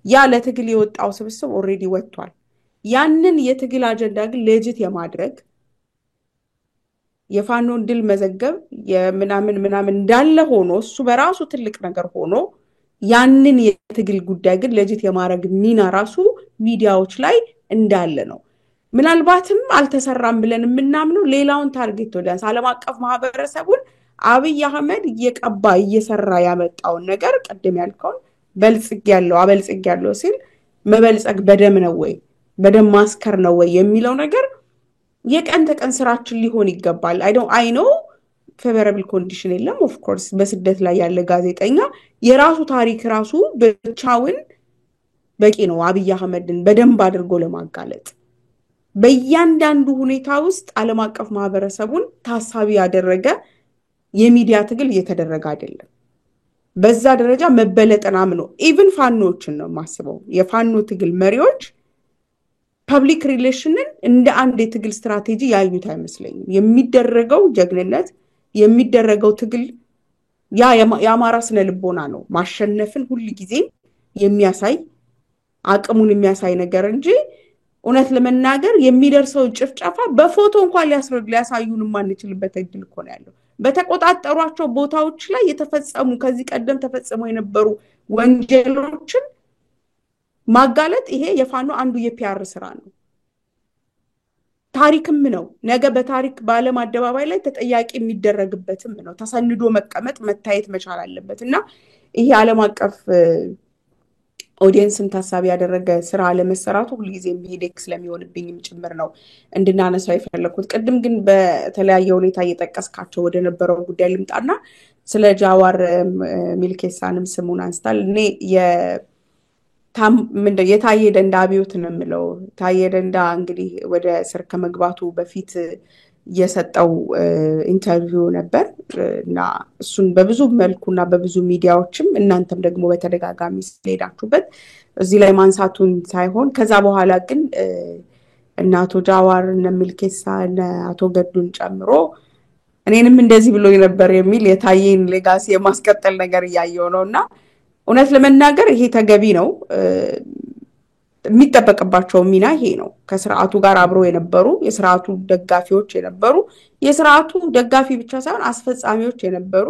ያ ለትግል የወጣው ስብስብ ኦሬዲ ወጥቷል። ያንን የትግል አጀንዳ ግን ሌጂት የማድረግ የፋኖን ድል መዘገብ የምናምን እንዳለ ሆኖ እሱ በራሱ ትልቅ ነገር ሆኖ ያንን የትግል ጉዳይ ግን ሌጂት የማድረግ ሚና ራሱ ሚዲያዎች ላይ እንዳለ ነው። ምናልባትም አልተሰራም ብለን የምናምነው ሌላውን ታርጌት ኦዲየንስ ዓለም አቀፍ ማህበረሰቡን አብይ አህመድ እየቀባ እየሰራ ያመጣውን ነገር ቀደም ያልከውን አበልጽግ ያለው ሲል መበልጸግ በደም ነው ወይ በደም ማስከር ነው ወይ የሚለው ነገር የቀን ተቀን ስራችን ሊሆን ይገባል። አይ ኖ ፌቨራብል ኮንዲሽን የለም። ኦፍ ኮርስ በስደት ላይ ያለ ጋዜጠኛ የራሱ ታሪክ ራሱ ብቻውን በቂ ነው አብይ አህመድን በደንብ አድርጎ ለማጋለጥ። በእያንዳንዱ ሁኔታ ውስጥ ዓለም አቀፍ ማህበረሰቡን ታሳቢ ያደረገ የሚዲያ ትግል እየተደረገ አይደለም። በዛ ደረጃ መበለጥን አምኖ ኢቭን ፋኖችን ነው ማስበው የፋኖ ትግል መሪዎች ፐብሊክ ሪሌሽንን እንደ አንድ የትግል ስትራቴጂ ያዩት አይመስለኝም። የሚደረገው ጀግንነት የሚደረገው ትግል የአማራ ስነ ልቦና ነው ማሸነፍን ሁሉ ጊዜ የሚያሳይ አቅሙን የሚያሳይ ነገር እንጂ እውነት ለመናገር የሚደርሰው ጭፍጨፋ በፎቶ እንኳን ሊያሳዩን ማንችልበት እድል እኮ ነው ያለው። በተቆጣጠሯቸው ቦታዎች ላይ የተፈጸሙ ከዚህ ቀደም ተፈጽመው የነበሩ ወንጀሎችን ማጋለጥ ይሄ የፋኖ አንዱ የፒአር ስራ ነው። ታሪክም ነው። ነገ በታሪክ በዓለም አደባባይ ላይ ተጠያቂ የሚደረግበትም ነው። ተሰንዶ መቀመጥ መታየት መቻል አለበት እና ይሄ ዓለም አቀፍ ኦዲየንስን ታሳቢ ያደረገ ስራ ለመሰራቱ ሁልጊዜ ሄዴክ ስለሚሆንብኝም ጭምር ነው እንድናነሳው የፈለኩት። ቅድም ግን በተለያየ ሁኔታ እየጠቀስካቸው ወደ ነበረው ጉዳይ ልምጣና ስለ ጃዋር ሚልኬሳንም ስሙን አንስታል። እኔ የታየ ደንዳ አብዮት ነው የምለው። ታየ ደንዳ እንግዲህ ወደ እስር ከመግባቱ በፊት የሰጠው ኢንተርቪው ነበር እና እሱን በብዙ መልኩና በብዙ ሚዲያዎችም እናንተም ደግሞ በተደጋጋሚ ስለሄዳችሁበት እዚህ ላይ ማንሳቱን ሳይሆን ከዛ በኋላ ግን እነ አቶ ጃዋር እነ ሚልኬሳ እነ አቶ ገዱን ጨምሮ እኔንም እንደዚህ ብሎ ነበር የሚል የታየን ሌጋሲ የማስቀጠል ነገር እያየው ነው እና እውነት ለመናገር ይሄ ተገቢ ነው። የሚጠበቅባቸው ሚና ይሄ ነው። ከስርዓቱ ጋር አብሮ የነበሩ የስርዓቱ ደጋፊዎች የነበሩ የስርዓቱ ደጋፊ ብቻ ሳይሆን አስፈጻሚዎች የነበሩ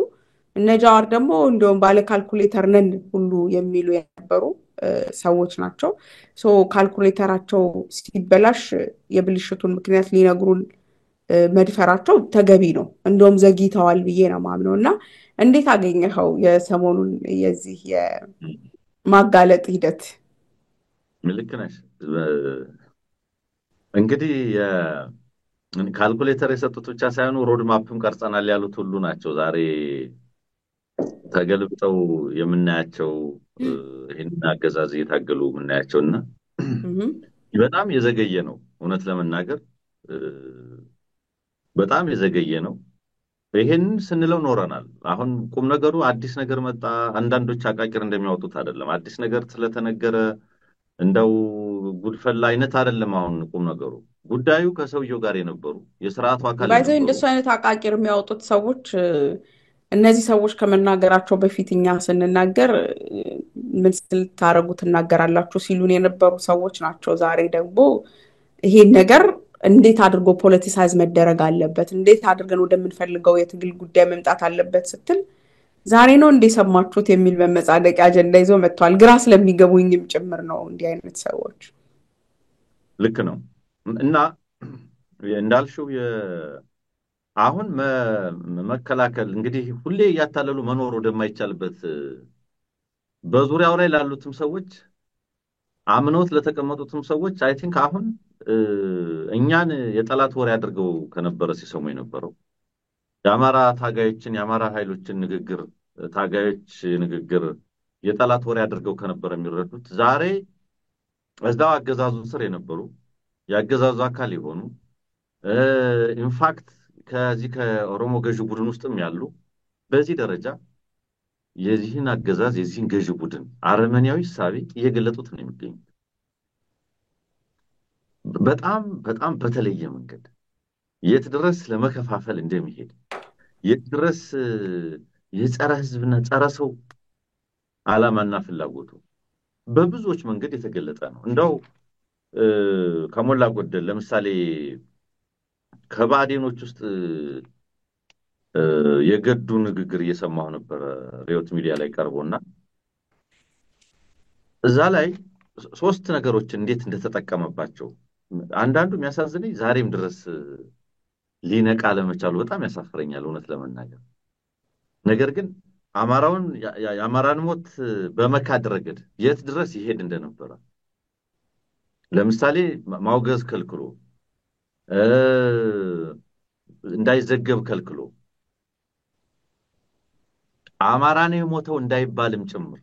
እነ ጃዋር ደግሞ እንደውም ባለ ካልኩሌተር ነን ሁሉ የሚሉ የነበሩ ሰዎች ናቸው። ሶ ካልኩሌተራቸው ሲበላሽ የብልሽቱን ምክንያት ሊነግሩን መድፈራቸው ተገቢ ነው። እንደውም ዘግይተዋል ብዬ ነው ማምነው እና እንዴት አገኘኸው የሰሞኑን የዚህ የማጋለጥ ሂደት? ልክ ነሽ። እንግዲህ ካልኩሌተር የሰጡት ብቻ ሳይሆኑ ሮድ ማፕም ቀርጸናል ያሉት ሁሉ ናቸው ዛሬ ተገልብጠው የምናያቸው ይህንን አገዛዝ እየታገሉ የምናያቸው እና በጣም የዘገየ ነው። እውነት ለመናገር በጣም የዘገየ ነው። ይሄን ስንለው ኖረናል። አሁን ቁም ነገሩ አዲስ ነገር መጣ። አንዳንዶች አቃቂር እንደሚያወጡት አይደለም። አዲስ ነገር ስለተነገረ እንደው ጉድፈላ አይነት አይደለም። አሁን ቁም ነገሩ ጉዳዩ ከሰውየው ጋር የነበሩ የስርዓቱ አካል ባይዘው እንደሱ አይነት አቃቂር የሚያወጡት ሰዎች እነዚህ ሰዎች ከመናገራቸው በፊት እኛ ስንናገር ምን ስልታረጉ ትናገራላችሁ ሲሉን የነበሩ ሰዎች ናቸው። ዛሬ ደግሞ ይሄን ነገር እንዴት አድርጎ ፖለቲሳይዝ መደረግ አለበት፣ እንዴት አድርገን ወደምንፈልገው የትግል ጉዳይ መምጣት አለበት ስትል ዛሬ ነው እንደሰማችሁት የሚል በመጻደቂያ አጀንዳ ይዞ መጥቷል። ግራ ስለሚገቡኝም ጭምር ነው እንዲህ አይነት ሰዎች። ልክ ነው እና እንዳልሽው አሁን መከላከል እንግዲህ ሁሌ ያታለሉ መኖር ወደማይቻልበት በዙሪያው ላይ ላሉትም ሰዎች አምኖት ለተቀመጡትም ሰዎች አይ ቲንክ አሁን እኛን የጠላት ወሬ አድርገው ከነበረ ሲሰሙ የነበረው የአማራ ታጋዮችን የአማራ ኃይሎችን ንግግር ታጋዮች ንግግር የጠላት ወሬ አድርገው ከነበረ የሚረዱት ዛሬ እዛው አገዛዙ ስር የነበሩ ያገዛዙ አካል የሆኑ ኢንፋክት ከዚህ ከኦሮሞ ገዢ ቡድን ውስጥም ያሉ በዚህ ደረጃ የዚህን አገዛዝ የዚህን ገዢ ቡድን አረመኔያዊ ሳቢ እየገለጡት ነው የሚገኙት። በጣም በጣም በተለየ መንገድ የት ድረስ ለመከፋፈል እንደሚሄድ የት ድረስ የጸረ ህዝብና ጸረ ሰው ዓላማና ፍላጎቱ በብዙዎች መንገድ የተገለጠ ነው። እንደው ከሞላ ጎደል ለምሳሌ ከባዴኖች ውስጥ የገዱ ንግግር እየሰማሁ ነበር ሪዮት ሚዲያ ላይ ቀርቦና እዛ ላይ ሶስት ነገሮች እንዴት እንደተጠቀመባቸው አንዳንዱ የሚያሳዝነኝ ዛሬም ድረስ ሊነቃ ለመቻሉ በጣም ያሳፍረኛል እውነት ለመናገር። ነገር ግን የአማራን ሞት በመካድ ረገድ የት ድረስ ይሄድ እንደነበረ ለምሳሌ ማውገዝ ከልክሎ እንዳይዘገብ ከልክሎ አማራን የሞተው እንዳይባልም ጭምር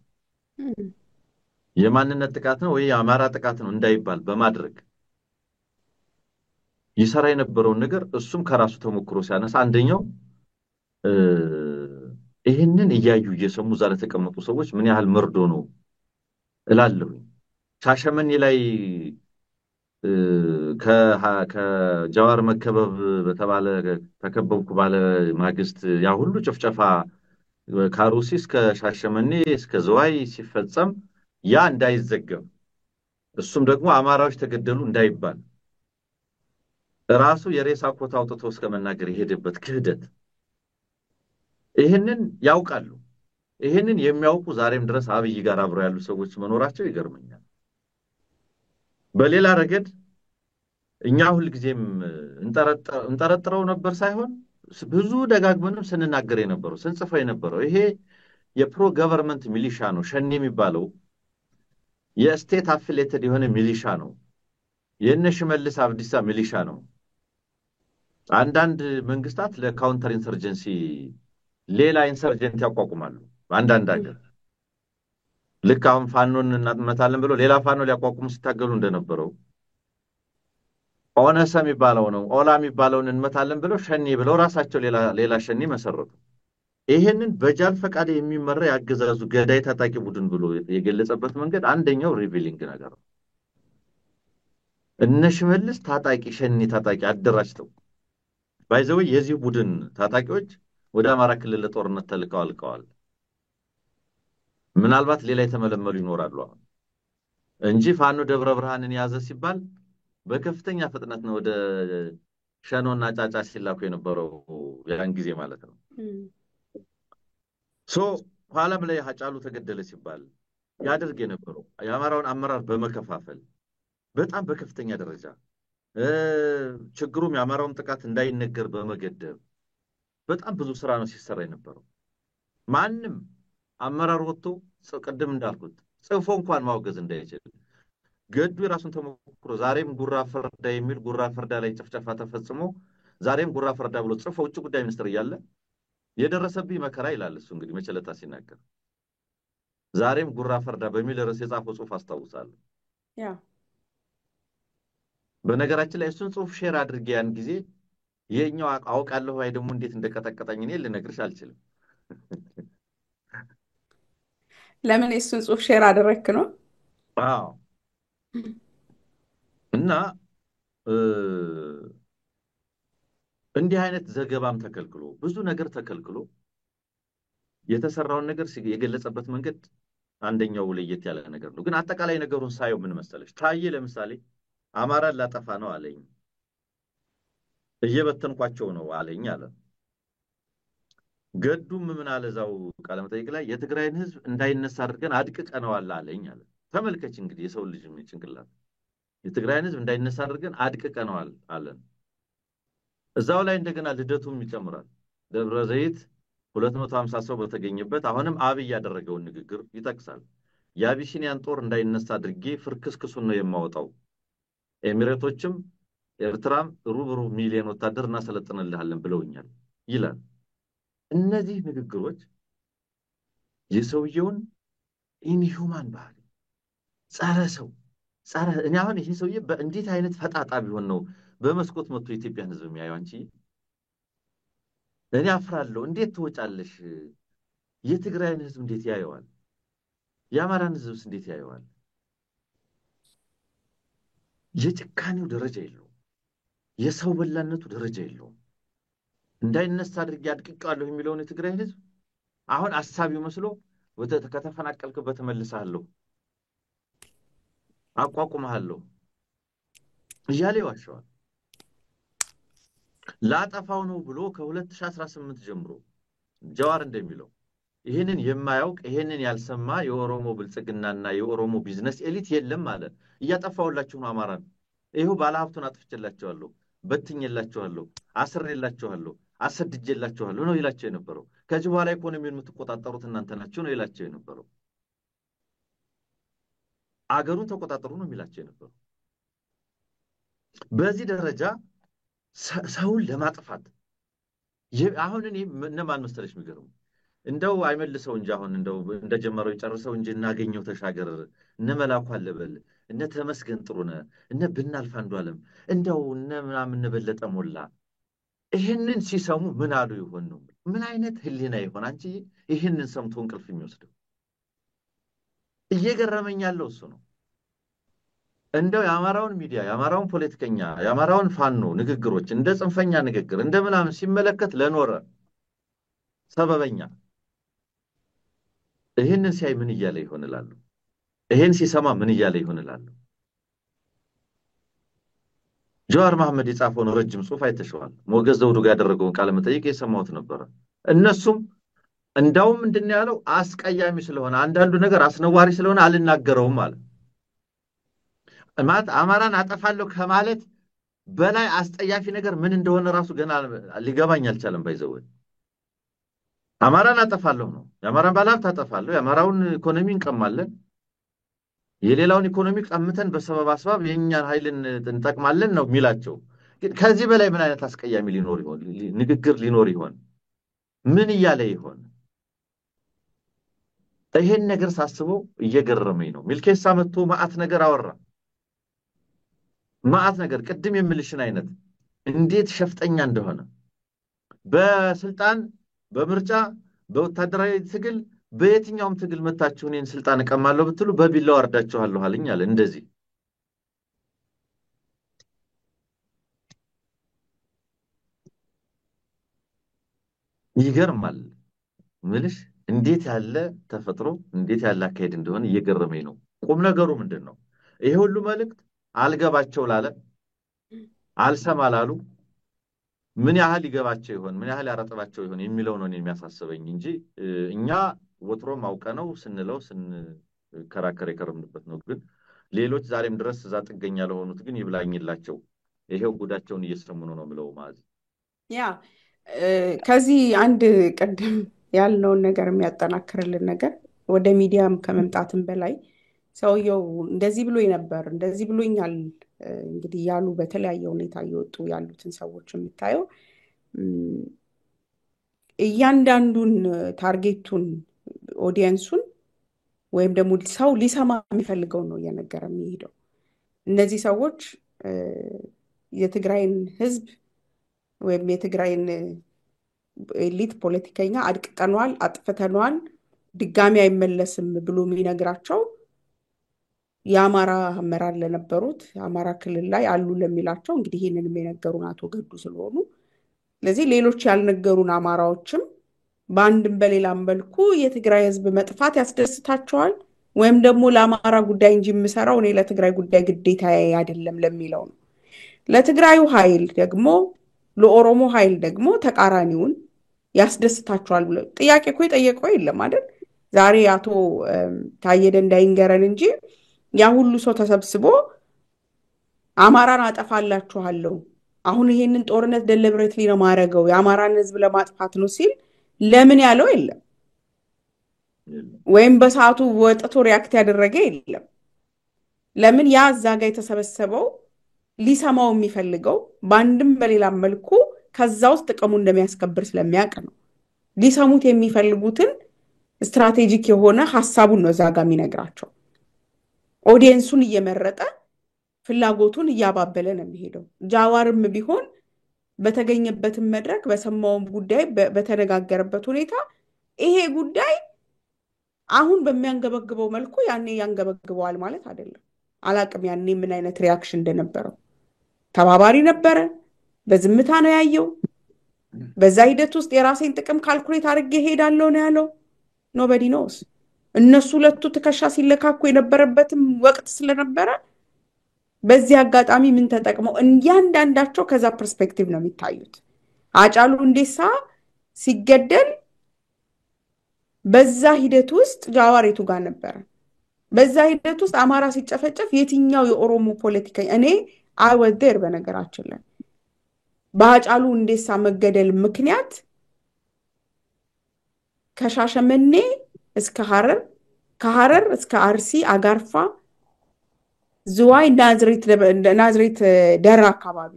የማንነት ጥቃት ነው ወይ የአማራ ጥቃት ነው እንዳይባል በማድረግ ይሰራ የነበረውን ነገር እሱም ከራሱ ተሞክሮ ሲያነሳ አንደኛው ይሄንን እያዩ እየሰሙ ዛሬ ተቀመጡ ሰዎች ምን ያህል መርዶ ነው እላለሁ። ሻሸመኔ ላይ ከጃዋር መከበብ በተባለ ተከበብኩ ባለ ማግስት ያ ሁሉ ጭፍጨፋ ካሩሲ እስከ ሻሸመኔ እስከ ዘዋይ ሲፈጸም ያ እንዳይዘገብ እሱም ደግሞ አማራዎች ተገደሉ እንዳይባል ራሱ የሬሳ ኮታ አውጥቶ እስከ መናገር የሄደበት ክህደት ይሄንን ያውቃሉ። ይሄንን የሚያውቁ ዛሬም ድረስ አብይ ጋር አብረው ያሉ ሰዎች መኖራቸው ይገርመኛል። በሌላ ረገድ እኛ ሁልጊዜም እንጠረጥረው ነበር ሳይሆን ብዙ ደጋግመንም ስንናገር የነበረው ስንጽፈው የነበረው ይሄ የፕሮ ገቨርንመንት ሚሊሻ ነው። ሸኔ የሚባለው የስቴት አፊሌትድ የሆነ ሚሊሻ ነው። የእነ ሽመልስ አብዲሳ ሚሊሻ ነው። አንዳንድ መንግስታት ለካውንተር ኢንሰርጀንሲ ሌላ ኢንሰርጀንት ያቋቁማሉ። አንዳንድ ሀገር ልክ አሁን ፋኖን እናመታለን ብሎ ሌላ ፋኖ ሊያቋቁሙ ሲታገሉ እንደነበረው ኦነሰ የሚባለው ነው ኦላ የሚባለውን እንመታለን ብለው ሸኔ ብለው ራሳቸው ሌላ ሸኔ መሰረቱ። ይሄንን በጃል ፈቃድ የሚመራ ያገዛዙ ገዳይ ታጣቂ ቡድን ብሎ የገለጸበት መንገድ አንደኛው ሪቪሊንግ ነገር ነው። እነ ሽመልስ ታጣቂ ሸኔ ታጣቂ አደራጅተው ባይዘው የዚህ ቡድን ታጣቂዎች ወደ አማራ ክልል ለጦርነት ተልከው አልቀዋል። ምናልባት ሌላ የተመለመሉ ይኖራሉ አሁን እንጂ ፋኖ ደብረ ብርሃንን ያዘ ሲባል በከፍተኛ ፍጥነት ነው ወደ ሸኖና ጫጫ ሲላኩ የነበረው ያን ጊዜ ማለት ነው። ኋላም ላይ ሀጫሉ ተገደለ ሲባል ያደርግ የነበረው የአማራውን አመራር በመከፋፈል በጣም በከፍተኛ ደረጃ ችግሩም የአማራውን ጥቃት እንዳይነገር በመገደብ በጣም ብዙ ስራ ነው ሲሰራ የነበረው። ማንም አመራር ወጥቶ ቅድም እንዳልኩት ጽፎ እንኳን ማውገዝ እንዳይችል ገዱ የራሱን ተሞክሮ ዛሬም ጉራ ፈርዳ የሚል ጉራ ፈርዳ ላይ ጭፍጨፋ ተፈጽሞ ዛሬም ጉራ ፈርዳ ብሎ ጽፎ ውጭ ጉዳይ ሚኒስትር እያለ የደረሰብኝ መከራ ይላል እሱ እንግዲህ መቸለታ ሲናገር ዛሬም ጉራ ፈርዳ በሚል ርዕስ የጻፈው ጽሑፍ አስታውሳለሁ። በነገራችን ላይ እሱን ጽሑፍ ሼር አድርጌ ያን ጊዜ የኛው አውቃለሁ አይ ደግሞ እንዴት እንደቀጠቀጠኝ እኔ ልነግርሽ አልችልም። ለምን እሱን ጽሑፍ ሼር አደረክ ነው? አዎ እና እንዲህ አይነት ዘገባም ተከልክሎ ብዙ ነገር ተከልክሎ የተሰራውን ነገር የገለጸበት መንገድ አንደኛው ለየት ያለ ነገር ነው። ግን አጠቃላይ ነገሩን ሳየው ምን መሰለሽ ታዬ ለምሳሌ አማራን ላጠፋ ነው አለኝ፣ እየበተንኳቸው ነው አለኝ አለ። ገዱም ምን አለ እዛው ቃለ መጠይቅ ላይ የትግራይን ህዝብ እንዳይነሳ አድርገን አድቅቀነዋል አለኝ አለ። ተመልከች እንግዲህ የሰው ልጅ ጭንቅላት የትግራይን ህዝብ እንዳይነሳ አድርገን አድቅቀነዋል አለን። እዛው ላይ እንደገና ልደቱም ይጨምራል። ደብረ ዘይት 250 ሰው በተገኘበት አሁንም አብይ ያደረገውን ንግግር ይጠቅሳል። የአቢሲኒያን ጦር እንዳይነሳ አድርጌ ፍርክስክሱን ነው የማወጣው፣ ኤሚሬቶችም ኤርትራም ሩብ ሚሊዮን ወታደር እናሰለጥንልሃለን ብለውኛል ይላል። እነዚህ ንግግሮች የሰውየውን ኢንሁማን ባህሪ ጸረ ሰው ጸረ እኔ አሁን ይሄ ሰውዬ በእንዴት አይነት ፈጣጣ ቢሆን ነው በመስኮት መጥቶ ኢትዮጵያን ህዝብ የሚያየው? አንቺ እኔ አፍራለሁ። እንዴት ትወጫለሽ? የትግራይን ህዝብ እንዴት ያየዋል? የአማራን ህዝብስ እንዴት ያየዋል? የጭካኔው ደረጃ የለውም፣ የሰው በላነቱ ደረጃ የለውም። እንዳይነሳ አድርጌ አድቅቄዋለሁ የሚለውን የትግራይ ህዝብ አሁን አሳቢው መስሎ ከተፈናቀልክበት መልሰሃለሁ አቋቁመሃለሁ እያለ ይዋሸዋል። ላጠፋው ነው ብሎ ከ2018 ጀምሮ ጀዋር እንደሚለው ይሄንን የማያውቅ ይሄንን ያልሰማ የኦሮሞ ብልጽግናና የኦሮሞ ቢዝነስ ኤሊት የለም ማለት እያጠፋውላችሁ ነው አማራን። ይሄው ባለሀብቱን አጥፍቼላችኋለሁ፣ በትኜላችኋለሁ፣ አስሬላችኋለሁ፣ አሰድጄላችኋለሁ ነው ይላቸው የነበረው። ከዚህ በኋላ ኢኮኖሚውን የምትቆጣጠሩት እናንተ ናችሁ ነው ይላቸው የነበረው። አገሩን ተቆጣጠሩ ነው የሚላቸው የነበረው። በዚህ ደረጃ ሰውን ለማጥፋት አሁን እኔ እነማን መሰለሽ የሚገርሙ እንደው አይመልሰው እንጂ አሁን እንደው እንደጀመረው ይጨርሰው እንጂ እናገኘው ተሻገር እነ መላኩ አለበል እነ ተመስገን ጥሩነህ እነ ብናልፍ አንዱዓለም እንደው እነ ምናምን በለጠ ሞላ ይሄንን ሲሰሙ ምን አሉ ይሆን ነው? ምን አይነት ህሊና ይሆን አንቺ ይሄንን ሰምቶ እንቅልፍ የሚወስደው? እየገረመኝ ያለው እሱ ነው። እንደው የአማራውን ሚዲያ የአማራውን ፖለቲከኛ የአማራውን ፋኖ ንግግሮች እንደ ጽንፈኛ ንግግር እንደ ምናምን ሲመለከት ለኖረ ሰበበኛ ይሄንን ሲያይ ምን እያለ ይሆንላሉ? ይሄን ሲሰማ ምን እያለ ይሆንላሉ? ጀዋር መሐመድ የጻፈውን ረጅም ጽሑፍ አይተሽዋል። ሞገስ ዘውዱ ጋር ያደረገውን ቃለ መጠይቅ የሰማሁት ነበር። እነሱም እንዳውም ምንድን ያለው አስቀያሚ ስለሆነ አንዳንዱ ነገር አስነዋሪ ስለሆነ አልናገረውም አለ። ማለት አማራን አጠፋለሁ ከማለት በላይ አስጠያፊ ነገር ምን እንደሆነ ራሱ ገና ሊገባኝ አልቻለም። ባይዘው አማራን አጠፋለሁ ነው፣ የአማራን ባለሀብት አጠፋለሁ፣ የአማራውን ኢኮኖሚ እንቀማለን፣ የሌላውን ኢኮኖሚ ቀምተን በሰበብ አስባብ የእኛን ኃይልን እንጠቅማለን ነው የሚላቸው። ግን ከዚህ በላይ ምን አይነት አስቀያሚ ሊኖር ይሆን? ንግግር ሊኖር ይሆን? ምን እያለ ይሆን? ይሄን ነገር ሳስበው እየገረመኝ ነው። ሚልኬሳ መጥቶ ማአት ነገር አወራ። ማአት ነገር ቅድም የምልሽን አይነት እንዴት ሸፍጠኛ እንደሆነ በስልጣን በምርጫ በወታደራዊ ትግል በየትኛውም ትግል መታችሁ እኔን ስልጣን እቀማለሁ ብትሉ በቢላው አርዳችኋለሁ አለኝ አለ። እንደዚህ ይገርማል። ምልሽ እንዴት ያለ ተፈጥሮ እንዴት ያለ አካሄድ እንደሆነ እየገረመኝ ነው። ቁም ነገሩ ምንድን ነው? ይሄ ሁሉ መልእክት አልገባቸው ላለ አልሰማ ላሉ ምን ያህል ይገባቸው ይሆን ምን ያህል ያረጥባቸው ይሆን የሚለው ነው የሚያሳስበኝ እንጂ እኛ ወትሮም አውቀነው ስንለው ስንከራከር የከረምንበት ነው። ግን ሌሎች ዛሬም ድረስ እዛ ጥገኛ ለሆኑት ግን ይብላኝላቸው ይሄው ጉዳቸውን እየሰሙ ነው ብለው ማለት ያ ከዚህ አንድ ቀደም ያልነውን ነገር የሚያጠናክርልን ነገር ወደ ሚዲያም ከመምጣትም በላይ ሰውየው እንደዚህ ብሎ ነበር እንደዚህ ብሎኛል እንግዲህ ያሉ በተለያየ ሁኔታ እየወጡ ያሉትን ሰዎች የምታየው እያንዳንዱን ታርጌቱን ኦዲየንሱን ወይም ደግሞ ሰው ሊሰማ የሚፈልገው ነው እየነገረ የሚሄደው። እነዚህ ሰዎች የትግራይን ህዝብ ወይም የትግራይን ኤሊት ፖለቲከኛ አድቅቀኗል፣ አጥፍተኗል፣ ድጋሚ አይመለስም ብሎ የሚነግራቸው የአማራ አመራር ለነበሩት የአማራ ክልል ላይ አሉ ለሚላቸው እንግዲህ ይህንን የነገሩን አቶ ገዱ ስለሆኑ ስለዚህ ሌሎች ያልነገሩን አማራዎችም በአንድም በሌላም መልኩ የትግራይ ህዝብ መጥፋት ያስደስታቸዋል ወይም ደግሞ ለአማራ ጉዳይ እንጂ የምሰራው እኔ ለትግራይ ጉዳይ ግዴታ አይደለም ለሚለው ነው። ለትግራዩ ኃይል ደግሞ ለኦሮሞ ኃይል ደግሞ ተቃራኒውን ያስደስታቸዋል ብሎ ጥያቄ እኮ የጠየቀው የለም አይደል? ዛሬ አቶ ታዬ ደንዳ ይንገረን እንጂ ያ ሁሉ ሰው ተሰብስቦ አማራን አጠፋላችኋለሁ አሁን ይሄንን ጦርነት ደሊብሬትሊ ነው ማረገው የአማራን ህዝብ ለማጥፋት ነው ሲል ለምን ያለው የለም። ወይም በሰዓቱ ወጥቶ ሪያክት ያደረገ የለም። ለምን ያ እዛ ጋር የተሰበሰበው ሊሰማው የሚፈልገው በአንድም በሌላም መልኩ ከዛ ውስጥ ጥቅሙ እንደሚያስከብር ስለሚያውቅ ነው። ሊሰሙት የሚፈልጉትን ስትራቴጂክ የሆነ ሐሳቡን ነው እዛ ጋር የሚነግራቸው። ኦዲየንሱን እየመረጠ ፍላጎቱን እያባበለ ነው የሚሄደው። ጃዋርም ቢሆን በተገኘበትም መድረክ በሰማውም ጉዳይ በተነጋገረበት ሁኔታ ይሄ ጉዳይ አሁን በሚያንገበግበው መልኩ ያኔ ያንገበግበዋል ማለት አይደለም። አላቅም ያኔ ምን አይነት ሪያክሽን እንደነበረው። ተባባሪ ነበረ፣ በዝምታ ነው ያየው። በዛ ሂደት ውስጥ የራሴን ጥቅም ካልኩሌት አድርጌ ሄዳለሁ ነው ያለው። ኖበዲ ኖስ። እነሱ ሁለቱ ትከሻ ሲለካኩ የነበረበትም ወቅት ስለነበረ በዚህ አጋጣሚ ምን ተጠቅመው እያንዳንዳቸው ከዛ ፐርስፔክቲቭ ነው የሚታዩት። ሃጫሉ ሁንዴሳ ሲገደል በዛ ሂደት ውስጥ ጃዋር የቱ ጋር ነበረ? በዛ ሂደት ውስጥ አማራ ሲጨፈጨፍ የትኛው የኦሮሞ ፖለቲከኛ እኔ አይወደር በነገራችን ላይ በሃጫሉ ሁንዴሳ መገደል ምክንያት ከሻሸመኔ እስከ ሐረር ከሐረር እስከ አርሲ አጋርፋ ዝዋይ ናዝሬት ደራ አካባቢ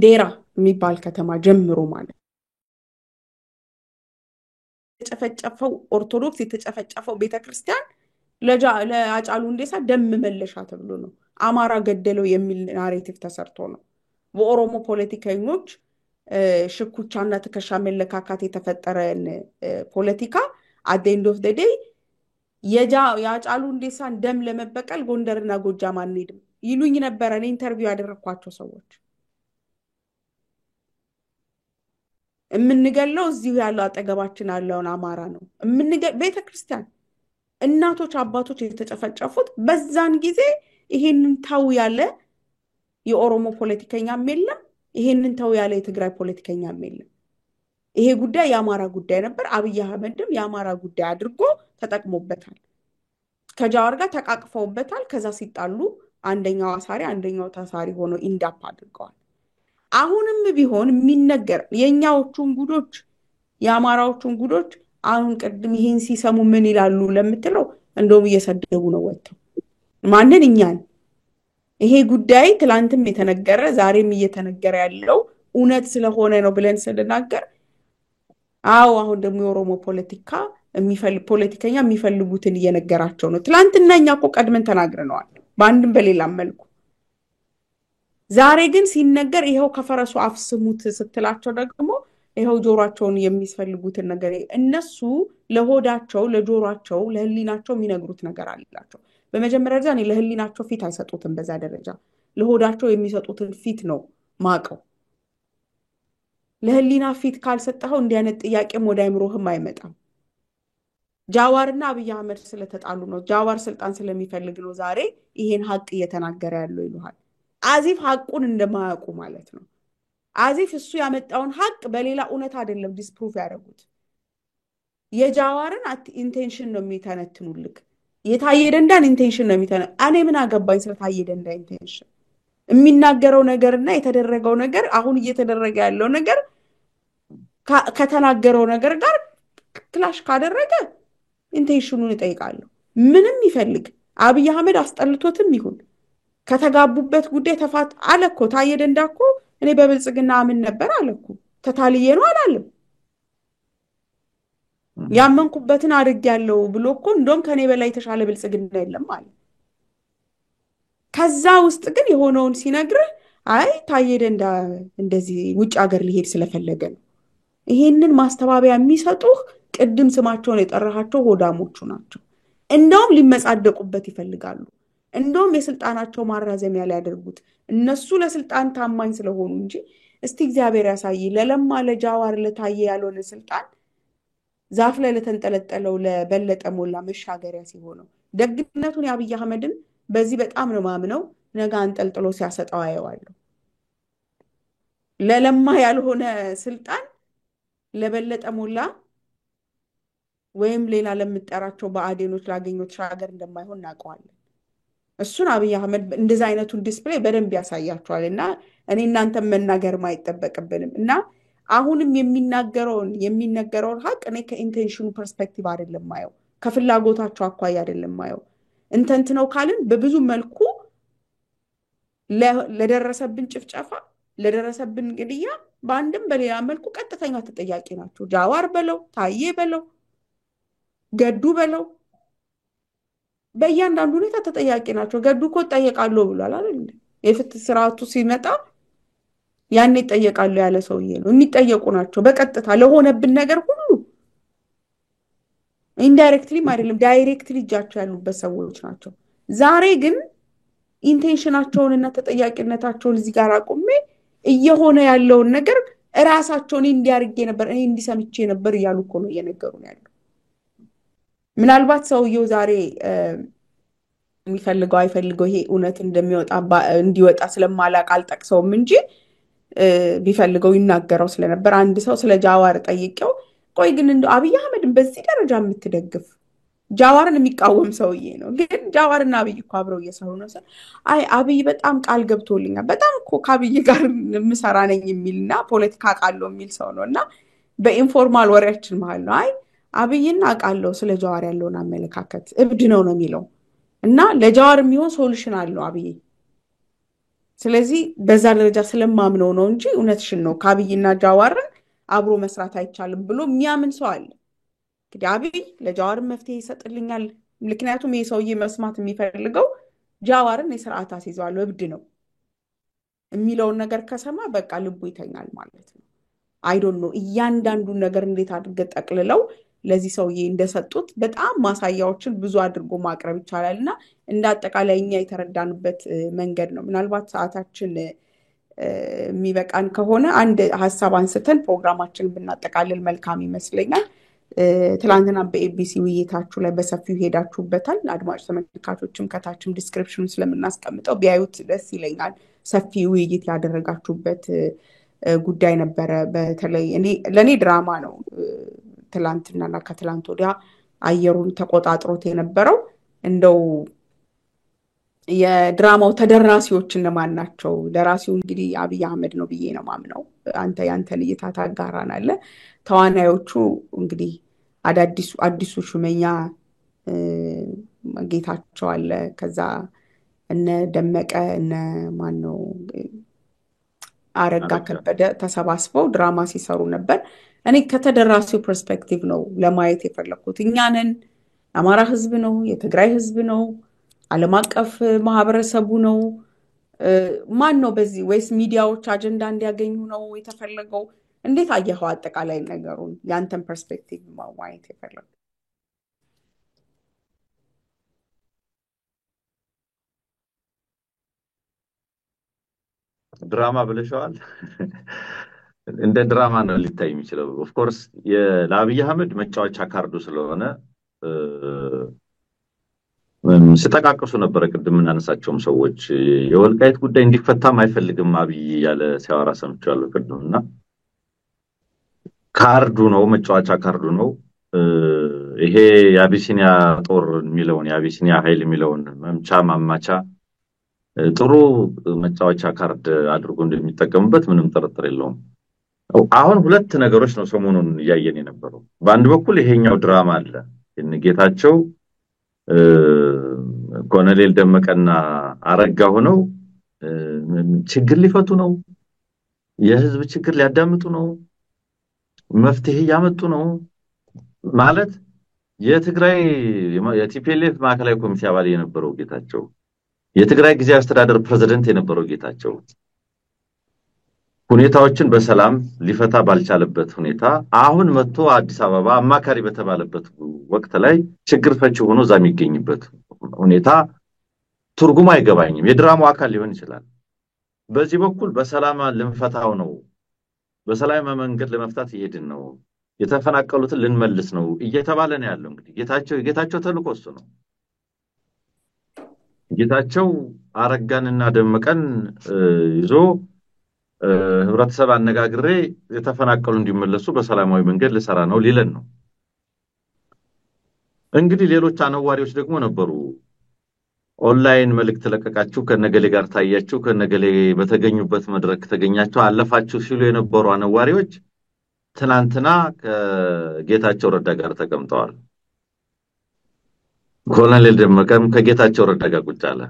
ዴራ የሚባል ከተማ ጀምሮ ማለት የተጨፈጨፈው ኦርቶዶክስ የተጨፈጨፈው ቤተክርስቲያን ለሃጫሉ ሁንዴሳ ደም መለሻ ተብሎ ነው አማራ ገደለው የሚል ናሬቲቭ ተሰርቶ ነው በኦሮሞ ፖለቲከኞች ሽኩቻና ትከሻ መለካካት የተፈጠረን ፖለቲካ at the end of the day የሃጫሉ ሁንዴሳን ደም ለመበቀል ጎንደርና ጎጃም አንሄድም ይሉኝ ነበር። እኔ ኢንተርቪው ያደረኳቸው ሰዎች እምንገለው እዚሁ ያለው አጠገባችን ያለውን አማራ ነው ቤተክርስቲያን እናቶች አባቶች የተጨፈጨፉት በዛን ጊዜ ይሄንን ታው ያለ የኦሮሞ ፖለቲከኛም የለም ይሄንን ታው ያለ የትግራይ ፖለቲከኛም የለም። ይሄ ጉዳይ የአማራ ጉዳይ ነበር። አብይ አህመድም የአማራ ጉዳይ አድርጎ ተጠቅሞበታል። ከጃዋር ጋር ተቃቅፈውበታል። ከዛ ሲጣሉ አንደኛው አሳሪ አንደኛው ታሳሪ ሆኖ ኢንዳፕ አድርገዋል። አሁንም ቢሆን የሚነገር የኛዎቹን ጉዶች የአማራዎቹን ጉዶች አሁን ቅድም ይሄን ሲሰሙ ምን ይላሉ ለምትለው እንደውም እየሰደቡ ነው ወጥተው ማንን እኛን ይሄ ጉዳይ ትላንትም የተነገረ ዛሬም እየተነገረ ያለው እውነት ስለሆነ ነው ብለን ስለናገር አዎ አሁን ደግሞ የኦሮሞ ፖለቲከኛ የሚፈልጉትን እየነገራቸው ነው። ትላንትና እኛ እኮ ቀድመን ተናግረነዋል በአንድም በሌላም መልኩ። ዛሬ ግን ሲነገር ይሄው ከፈረሱ አፍስሙት ስትላቸው ደግሞ ይሄው ጆሮአቸውን የሚፈልጉትን ነገር እነሱ ለሆዳቸው ለጆሮአቸው ለህሊናቸው የሚነግሩት ነገር አላቸው። በመጀመሪያ ደረጃ እኔ ለህሊናቸው ፊት አይሰጡትም። በዛ ደረጃ ለሆዳቸው የሚሰጡትን ፊት ነው ማቀው። ለህሊና ፊት ካልሰጠኸው እንዲህ አይነት ጥያቄም ወደ አይምሮህም አይመጣም። ጃዋርና አብይ አህመድ ስለተጣሉ ነው፣ ጃዋር ስልጣን ስለሚፈልግ ነው ዛሬ ይሄን ሀቅ እየተናገረ ያለው ይሉሃል። አዚፍ ሀቁን እንደማያውቁ ማለት ነው። አዚፍ እሱ ያመጣውን ሀቅ በሌላ እውነት አይደለም ዲስፕሩፍ ያደረጉት። የጃዋርን ኢንቴንሽን ነው የሚተነትኑልክ። የታየ ደንዳን ኢንቴንሽን ነው እኔ ምን አገባኝ ስለ ታየ ደንዳ ኢንቴንሽን? የሚናገረው ነገርና የተደረገው ነገር አሁን እየተደረገ ያለው ነገር ከተናገረው ነገር ጋር ክላሽ ካደረገ ኢንቴንሽኑን እጠይቃለሁ። ምንም ይፈልግ አብይ አህመድ አስጠልቶትም ይሁን ከተጋቡበት ጉዳይ ተፋት አለኮ። ታየ ደንዳ እኮ እኔ በብልጽግና አምን ነበር አለኩ። ተታልዬ ነው አላለም። ያመንኩበትን አድርጌያለሁ ብሎ እኮ እንደውም ከኔ በላይ የተሻለ ብልጽግና የለም አለ። ከዛ ውስጥ ግን የሆነውን ሲነግርህ አይ ታየ ደንዳ እንደዚህ ውጭ ሀገር ሊሄድ ስለፈለገ ነው። ይሄንን ማስተባበያ የሚሰጡህ ቅድም ስማቸውን የጠራሃቸው ሆዳሞቹ ናቸው። እንደውም ሊመጻደቁበት ይፈልጋሉ። እንደውም የስልጣናቸው ማራዘሚያ ላይ ያደርጉት እነሱ ለስልጣን ታማኝ ስለሆኑ እንጂ እስቲ እግዚአብሔር ያሳይ ለለማ ለጃዋር ለታየ ያልሆነ ስልጣን ዛፍ ላይ ለተንጠለጠለው ለበለጠ ሞላ መሻገሪያ ሲሆነው ደግነቱን የአብይ አህመድን በዚህ በጣም ነው ማምነው። ነገ አንጠልጥሎ ሲያሰጣው አየዋለሁ። ለለማ ያልሆነ ስልጣን ለበለጠ ሞላ ወይም ሌላ ለምጠራቸው በአዴኖች ላገኙት ሻገር እንደማይሆን እናውቀዋለን። እሱን አብይ አህመድ እንደዛ አይነቱን ዲስፕሌይ በደንብ ያሳያቸዋል እና እኔ እናንተም መናገር ማይጠበቅብንም እና አሁንም የሚነገረውን ሀቅ እኔ ከኢንቴንሽኑ ፐርስፔክቲቭ አይደለም ማየው፣ ከፍላጎታቸው አኳያ አይደለም ማየው። እንተንት ነው ካልን በብዙ መልኩ ለደረሰብን ጭፍጨፋ ለደረሰብን ግድያ በአንድም በሌላ መልኩ ቀጥተኛ ተጠያቂ ናቸው። ጃዋር በለው ታዬ በለው ገዱ በለው በእያንዳንዱ ሁኔታ ተጠያቂ ናቸው። ገዱ እኮ ጠየቃለሁ ብሏል አይደል? የፍትህ ስርዓቱ ሲመጣ ያኔ ጠየቃለሁ ያለ ሰውዬ ነው። የሚጠየቁ ናቸው በቀጥታ ለሆነብን ነገር ሁሉ። ኢንዳይሬክትሊም አይደለም ዳይሬክትሊ እጃቸው ያሉበት ሰዎች ናቸው። ዛሬ ግን ኢንቴንሽናቸውንና ተጠያቂነታቸውን እዚህ ጋር አቁሜ እየሆነ ያለውን ነገር እራሳቸውን እንዲያርጌ ነበር እኔ እንዲሰምቼ ነበር እያሉ እኮ ነው እየነገሩ ያለው። ምናልባት ሰውየው ዛሬ የሚፈልገው አይፈልገው ይሄ እውነት እንዲወጣ ስለማላቅ አልጠቅሰውም እንጂ ቢፈልገው ይናገረው ስለነበር አንድ ሰው ስለ ጃዋር ጠይቀው ቆይ ግን እንደው አብይ አህመድን በዚህ ደረጃ የምትደግፍ ጃዋርን የሚቃወም ሰውዬ ነው። ግን ጃዋርና አብይ እኮ አብረው እየሰሩ ነው። አይ አብይ በጣም ቃል ገብቶልኛል በጣም እኮ ከአብይ ጋር ምሰራ ነኝ የሚልና ፖለቲካ ቃለው የሚል ሰው ነው እና በኢንፎርማል ወሬያችን መሃል ነው አይ አብይና ቃለው ስለ ጃዋር ያለውን አመለካከት እብድ ነው የሚለው እና ለጃዋር የሚሆን ሶሉሽን አለው አብይ። ስለዚህ በዛ ደረጃ ስለማምነው ነው እንጂ እውነትሽን ነው ከአብይና ጃዋርን አብሮ መስራት አይቻልም ብሎ የሚያምን ሰው አለ። እንግዲህ አብይ ለጃዋር መፍትሄ ይሰጥልኛል ምክንያቱም ይሄ ሰውዬ መስማት የሚፈልገው ጃዋርን የስርዓት አስይዟል እብድ ነው የሚለውን ነገር ከሰማ በቃ ልቡ ይተኛል ማለት ነው። አይ ዶንት ኖ እያንዳንዱን ነገር እንዴት አድርገው ጠቅልለው ለዚህ ሰውዬ እንደሰጡት በጣም ማሳያዎችን ብዙ አድርጎ ማቅረብ ይቻላልና እንደ አጠቃላይ እኛ የተረዳንበት መንገድ ነው። ምናልባት ሰዓታችን የሚበቃን ከሆነ አንድ ሐሳብ አንስተን ፕሮግራማችንን ብናጠቃልል መልካም ይመስለኛል። ትላንትና በኤቢሲ ውይይታችሁ ላይ በሰፊው ሄዳችሁበታል። አድማጭ ተመልካቾችም ከታችም ዲስክሪፕሽኑን ስለምናስቀምጠው ቢያዩት ደስ ይለኛል። ሰፊ ውይይት ያደረጋችሁበት ጉዳይ ነበረ። በተለይ ለኔ ድራማ ነው። ትላንትናና ከትላንት ወዲያ አየሩን ተቆጣጥሮት የነበረው እንደው የድራማው ተደራሲዎች እነማን ናቸው? ደራሲው እንግዲህ አብይ አህመድ ነው ብዬ ነው ማምነው። አንተ ያንተን እይታ ታጋራናለህ። ተዋናዮቹ እንግዲህ አዲሱ ሹመኛ ጌታቸው አለ። ከዛ እነ ደመቀ እነ ማን ነው አረጋ ከበደ ተሰባስበው ድራማ ሲሰሩ ነበር። እኔ ከተደራሲው ፐርስፔክቲቭ ነው ለማየት የፈለኩት። እኛንን የአማራ ህዝብ ነው፣ የትግራይ ህዝብ ነው፣ ዓለም አቀፍ ማህበረሰቡ ነው፣ ማን ነው በዚህ? ወይስ ሚዲያዎች አጀንዳ እንዲያገኙ ነው የተፈለገው? እንዴት አየኸው አጠቃላይ ነገሩን? ያንተን ፐርስፔክቲቭ ማየት የፈለኩት። ድራማ ብለሽዋል። እንደ ድራማ ነው ሊታይ የሚችለው። ኦፍ ኮርስ ለአብይ አህመድ መጫወቻ ካርዱ ስለሆነ ሲጠቃቀሱ ነበረ። ቅድም እናነሳቸውም ሰዎች የወልቃይት ጉዳይ እንዲፈታም አይፈልግም አብይ ያለ ሲያወራ ሰምቻለሁ ቅድምና ካርዱ ነው፣ መጫወቻ ካርዱ ነው። ይሄ የአቢሲኒያ ጦር የሚለውን የአቢሲኒያ ኃይል የሚለውን መምቻ ማማቻ ጥሩ መጫወቻ ካርድ አድርጎ እንደሚጠቀምበት ምንም ጥርጥር የለውም። አሁን ሁለት ነገሮች ነው ሰሞኑን እያየን የነበረው። በአንድ በኩል ይሄኛው ድራማ አለ። ጌታቸው ኮሎኔል ደመቀና አረጋ ሆነው ችግር ሊፈቱ ነው፣ የህዝብ ችግር ሊያዳምጡ ነው፣ መፍትሄ ያመጡ ነው ማለት የትግራይ የቲፒኤልኤፍ ማዕከላዊ ኮሚቴ አባል የነበረው ጌታቸው፣ የትግራይ ጊዜያዊ አስተዳደር ፕሬዝዳንት የነበረው ጌታቸው ሁኔታዎችን በሰላም ሊፈታ ባልቻለበት ሁኔታ አሁን መጥቶ አዲስ አበባ አማካሪ በተባለበት ወቅት ላይ ችግር ፈቺ ሆኖ እዛ የሚገኝበት ሁኔታ ትርጉም አይገባኝም። የድራማው አካል ሊሆን ይችላል። በዚህ በኩል በሰላም ልንፈታው ነው፣ በሰላም መንገድ ለመፍታት ይሄድን ነው፣ የተፈናቀሉትን ልንመልስ ነው እየተባለ ነው ያለው። እንግዲህ ጌታቸው ተልእኮ እሱ ነው። ጌታቸው አረጋንና ደመቀን ይዞ ህብረተሰብ አነጋግሬ የተፈናቀሉ እንዲመለሱ በሰላማዊ መንገድ ልሰራ ነው ሊለን ነው። እንግዲህ ሌሎች አነዋሪዎች ደግሞ ነበሩ። ኦንላይን መልእክት ለቀቃችሁ፣ ከነገሌ ጋር ታያችሁ፣ ከነገሌ በተገኙበት መድረክ ተገኛችሁ፣ አለፋችሁ ሲሉ የነበሩ አነዋሪዎች ትናንትና ከጌታቸው ረዳ ጋር ተቀምጠዋል። ኮሎኔል ደመቀም ከጌታቸው ረዳ ጋር ቁጭ አለ።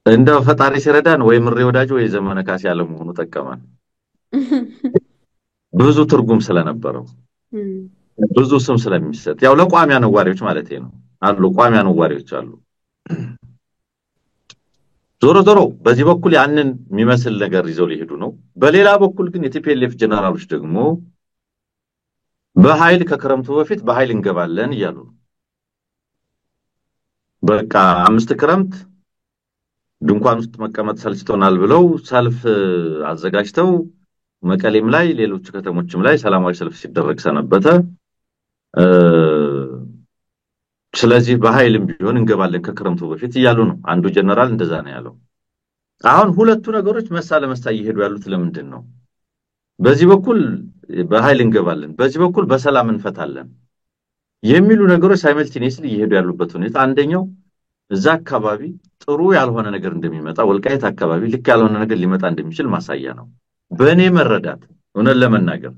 እንደው ፈጣሪ ሲረዳን ወይ ምሬ ወዳጅ ወይ ዘመነ ካሴ ያለ መሆኑ ጠቀመን። ብዙ ትርጉም ስለነበረው ብዙ ስም ስለሚሰጥ ያው ለቋሚ አነዋሪዎች ማለት ነው አሉ፣ ቋሚ አነዋሪዎች አሉ። ዞሮ በዚህ በኩል ያንን የሚመስል ነገር ይዘው ሊሄዱ ነው። በሌላ በኩል ግን የቲፒኤልኤፍ ጀነራሎች ደግሞ በኃይል ከክረምቱ በፊት በኃይል እንገባለን እያሉ በቃ 5 ክረምት ድንኳን ውስጥ መቀመጥ ሰልችቶናል ብለው ሰልፍ አዘጋጅተው መቀሌም ላይ ሌሎች ከተሞችም ላይ ሰላማዊ ሰልፍ ሲደረግ ሰነበተ። ስለዚህ በኃይልም ቢሆን እንገባለን ከክረምቱ በፊት እያሉ ነው። አንዱ ጀነራል እንደዛ ነው ያለው። አሁን ሁለቱ ነገሮች መሳ ለመሳ እየሄዱ ያሉት ለምንድን ነው? በዚህ በኩል በኃይል እንገባለን፣ በዚህ በኩል በሰላም እንፈታለን የሚሉ ነገሮች ሳይመልቲኔስሊ እየሄዱ ያሉበት ሁኔታ አንደኛው እዛ አካባቢ ጥሩ ያልሆነ ነገር እንደሚመጣ፣ ወልቃይት አካባቢ ልክ ያልሆነ ነገር ሊመጣ እንደሚችል ማሳያ ነው። በእኔ መረዳት ሆነን ለመናገር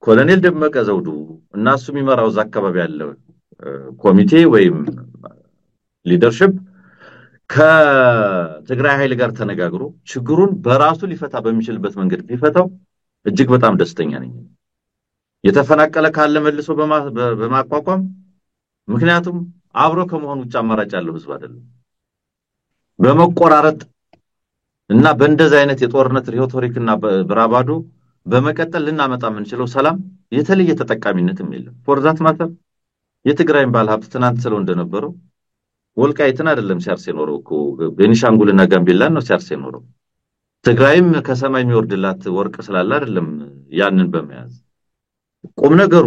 ኮሎኔል ደመቀ ዘውዱ እና እሱ የሚመራው እዛ አካባቢ ያለው ኮሚቴ ወይም ሊደርሺፕ ከትግራይ ኃይል ጋር ተነጋግሮ ችግሩን በራሱ ሊፈታ በሚችልበት መንገድ ቢፈታው እጅግ በጣም ደስተኛ ነኝ። የተፈናቀለ ካለ መልሶ በማቋቋም ምክንያቱም አብሮ ከመሆን ውጭ አማራጭ ያለው ህዝብ አይደለም። በመቆራረጥ እና በእንደዚህ አይነት የጦርነት ሪቶሪክና ብራባዶ በመቀጠል ልናመጣ የምንችለው ሰላም የተለየ ተጠቃሚነትም የለም። ፎር ዛት ማተር የትግራይን ባለሀብት ትናንት ስለው እንደነበረው ወልቃይትን አይደለም ሲያርስ የኖረው እኮ ቤኒሻንጉልና ጋምቤላን ነው ሲያርስ የኖረው። ትግራይም ከሰማይ የሚወርድላት ወርቅ ስላለ አይደለም ያንን በመያዝ ቁም ነገሩ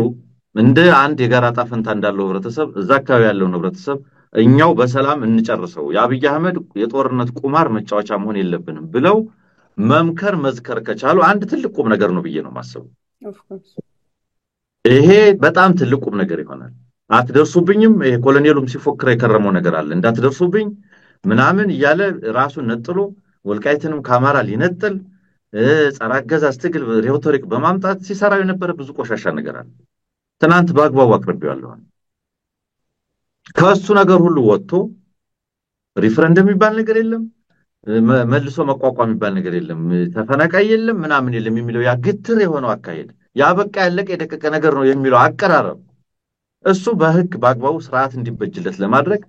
እንደ አንድ የጋራ ጣፈንታ እንዳለው ህብረተሰብ እዛ አካባቢ ያለው ህብረተሰብ እኛው በሰላም እንጨርሰው፣ የአብይ አህመድ የጦርነት ቁማር መጫወቻ መሆን የለብንም ብለው መምከር መዝከር ከቻሉ አንድ ትልቅ ቁም ነገር ነው ብዬ ነው ማሰቡ። ይሄ በጣም ትልቅ ቁም ነገር ይሆናል። አትደርሱብኝም ኮሎኔሉም ሲፎክር የከረመው ነገር አለ እንዳትደርሱብኝ ምናምን እያለ ራሱን ነጥሎ ወልቃይትንም ከአማራ ሊነጥል ጸረ አገዛዝ ትግል ሪቶሪክ በማምጣት ሲሰራው የነበረ ብዙ ቆሻሻ ነገር አለ ትናንት በአግባቡ አቅርቤዋለሁ ከሱ ነገር ሁሉ ወጥቶ ሪፈረንደም የሚባል ነገር የለም መልሶ መቋቋም የሚባል ነገር የለም ተፈናቃይ የለም ምናምን የለም የሚለው ያ ግትር የሆነው አካሄድ ያ በቃ ያለቀ የደቀቀ ነገር ነው የሚለው አቀራረብ እሱ በህግ በአግባቡ ስርዓት እንዲበጅለት ለማድረግ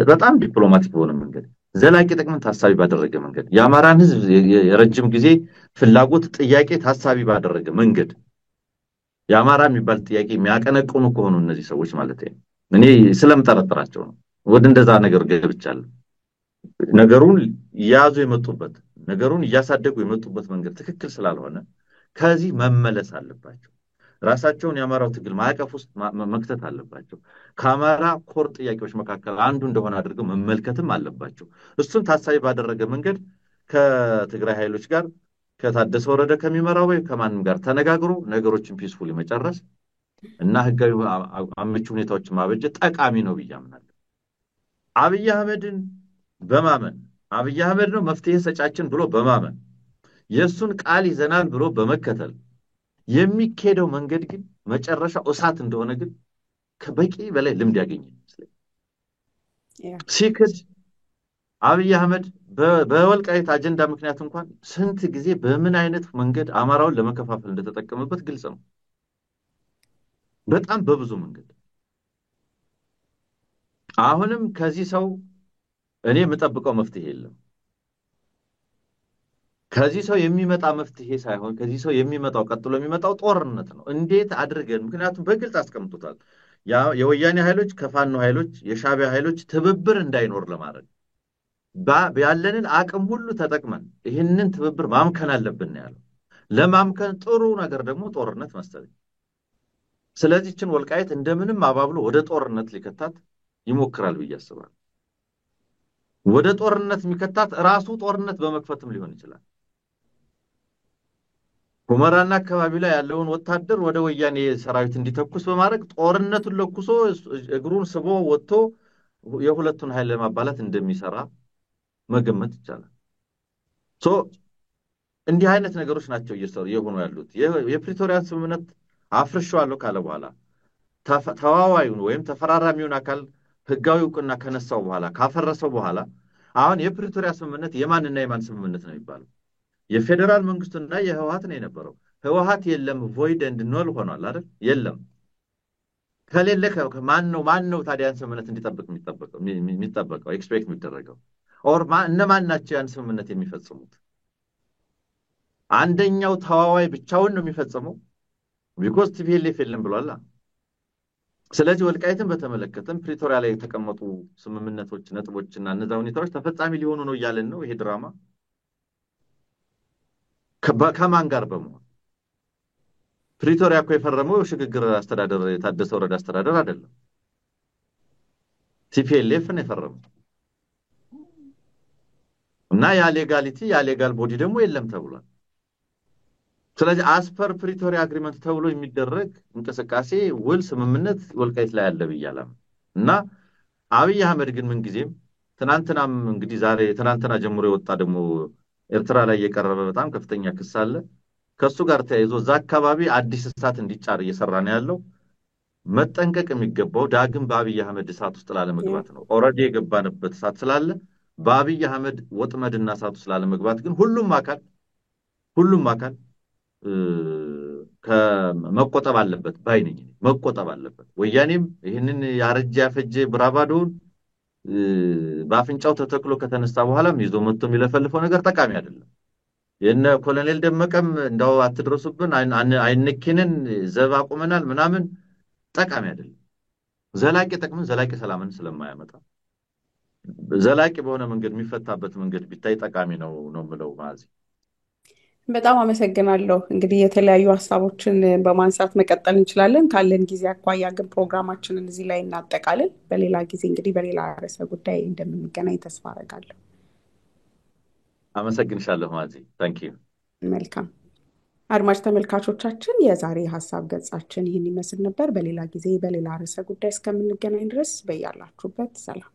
በጣም ዲፕሎማቲክ በሆነ መንገድ ዘላቂ ጥቅምን ታሳቢ ባደረገ መንገድ የአማራን ህዝብ የረጅም ጊዜ ፍላጎት ጥያቄ ታሳቢ ባደረገ መንገድ የአማራ የሚባል ጥያቄ የሚያቀነቅኑ ከሆኑ እነዚህ ሰዎች ማለት ነው እኔ ስለምጠረጥራቸው ነው ወደ እንደዛ ነገር ገብቻለሁ ነገሩን ያዙ የመጡበት ነገሩን ያሳደጉ የመጡበት መንገድ ትክክል ስላልሆነ ከዚህ መመለስ አለባቸው ራሳቸውን ያማራው ትግል ማዕቀፍ ውስጥ መክተት አለባቸው ከአማራ ኮር ጥያቄዎች መካከል አንዱ እንደሆነ አድርገው መመልከትም አለባቸው እሱን ታሳቢ ባደረገ መንገድ ከትግራይ ኃይሎች ጋር ከታደሰ ወረደ ከሚመራው ወይ ከማንም ጋር ተነጋግሮ ነገሮችን ፒስፉሊ መጨረስ እና ህጋዊ አመቺ ሁኔታዎችን ማበጀት ጠቃሚ ነው ብያምናለሁ አብይ አህመድን በማመን አብይ አህመድ ነው መፍትሄ ሰጫችን ብሎ በማመን የሱን ቃል ይዘናል ብሎ በመከተል የሚከደው መንገድ ግን መጨረሻው እሳት እንደሆነ ግን ከበቂ በላይ ልምድ ያገኘ ይመስላል ሲክድ አብይ አህመድ በወልቃይት አጀንዳ ምክንያት እንኳን ስንት ጊዜ በምን አይነት መንገድ አማራውን ለመከፋፈል እንደተጠቀመበት ግልጽ ነው በጣም በብዙ መንገድ አሁንም ከዚህ ሰው እኔ የምጠብቀው መፍትሄ የለም ከዚህ ሰው የሚመጣ መፍትሄ ሳይሆን ከዚህ ሰው የሚመጣው ቀጥሎ የሚመጣው ጦርነት ነው እንዴት አድርገን ምክንያቱም በግልጽ አስቀምጡታል የወያኔ ኃይሎች ከፋኖ ኃይሎች የሻቢያ ኃይሎች ትብብር እንዳይኖር ለማድረግ ያለንን አቅም ሁሉ ተጠቅመን ይህንን ትብብር ማምከን አለብን ያለው ለማምከን ጥሩ ነገር ደግሞ ጦርነት መሰለኝ ስለዚህችን ወልቃይት እንደምንም አባብሎ ወደ ጦርነት ሊከታት ይሞክራል ብዬ አስባለሁ ወደ ጦርነት የሚከታት ራሱ ጦርነት በመክፈትም ሊሆን ይችላል ሁመራና አካባቢ ላይ ያለውን ወታደር ወደ ወያኔ ሰራዊት እንዲተኩስ በማድረግ ጦርነቱን ለኩሶ እግሩን ስቦ ወጥቶ የሁለቱን ኃይል ለማባላት እንደሚሰራ መገመት ይቻላል እንዲህ አይነት ነገሮች ናቸው እየሰሩ የሆኑ ያሉት የፕሪቶሪያን ስምምነት አፍርሻለሁ ካለ በኋላ ተዋዋዩን ወይም ተፈራራሚውን አካል ህጋዊ ዕውቅና ከነሳው በኋላ ካፈረሰው በኋላ አሁን የፕሪቶሪያ ስምምነት የማንና የማን ስምምነት ነው የሚባለው የፌደራል መንግስቱና የህወሓት ነው የነበረው ህወሓት የለም void and null ሆኗል አይደል የለም ከሌለ ማን ነው ታዲያ ስምምነት እንዲጠብቅ የሚጠበቀው ኤክስፔክት የሚደረገው ኦር እነማን ናቸው ያን ስምምነት የሚፈጽሙት አንደኛው ተዋዋይ ብቻውን ነው የሚፈጽመው because TPLF የለም ብሏል ስለዚህ ወልቃይትን በተመለከተም ፕሪቶሪያ ላይ የተቀመጡ ስምምነቶች ነጥቦችና እነዛ ሁኔታዎች ተፈጻሚ ሊሆኑ ነው ያለን ነው ይሄ ድራማ ከማን ጋር በመሆን ፕሪቶሪያ እኮ የፈረመው ሽግግር አስተዳደር የታደሰ ወረዳ አስተዳደር አይደለም TPLF ነው የፈረመው እና ያ ሌጋሊቲ ያ ሌጋል ቦዲ ደግሞ የለም ተብሏል ስለዚህ አስፐር ፕሪቶሪያ አግሪመንት ተብሎ የሚደረግ እንቅስቃሴ ውል ስምምነት ወልቃይት ላይ ያለ ብያለም እና አብይ አህመድ ግን ምን ጊዜም ትናንትናም እንግዲህ ዛሬ ትናንትና ጀምሮ የወጣ ደግሞ ኤርትራ ላይ የቀረበ በጣም ከፍተኛ ክስ አለ ከሱ ጋር ተያይዞ አካባቢ አዲስ እሳት እንዲጫር እየሰራ ነው ያለው መጠንቀቅ የሚገባው ዳግም በአብይ አህመድ እሳት ውስጥ ላለመግባት ነው ኦሬዲ የገባንበት እሳት ስላለ በአብይ አህመድ ወጥመድና እሳት ውስጥ ላለመግባት ግን ሁሉም አካል ከመቆጠብ አለበት ባይነኝ መቆጠብ አለበት ወያኔም ይሄንን ያረጀ ያፈጀ ብራባዶን በአፍንጫው ተተክሎ ከተነሳ በኋላም ይዞ መጥቶ የሚለፈልፈው ነገር ጠቃሚ አይደለም የነ ኮሎኔል ደመቀም እንዳው አትድረሱብን አይንኪንን ዘብ አቁመናል ምናምን ጠቃሚ አይደለም ዘላቂ ጥቅምን ዘላቂ ሰላምን ስለማያመጣ ዘላቂ በሆነ መንገድ የሚፈታበት መንገድ ቢታይ ጠቃሚ ነው ምለው ማዚ በጣም አመሰግናለሁ እንግዲህ የተለያዩ ሐሳቦችን በማንሳት መቀጠል እንችላለን ካለን ጊዜ አኳያ ግን ፕሮግራማችንን እዚህ ላይ እናጠቃለን በሌላ ጊዜ እንግዲህ በሌላ ርዕሰ ጉዳይ እንደምንገናኝ ተስፋ አደርጋለሁ አመሰግንሻለሁ ማዚ ታንክ ዩ መልካም አድማጭ ተመልካቾቻችን የዛሬ ሐሳብ ገጻችን ይህን ይመስል ነበር። በሌላ ጊዜ በሌላ ርዕሰ ጉዳይ እስከምንገናኝ ድረስ በያላችሁበት ሰላም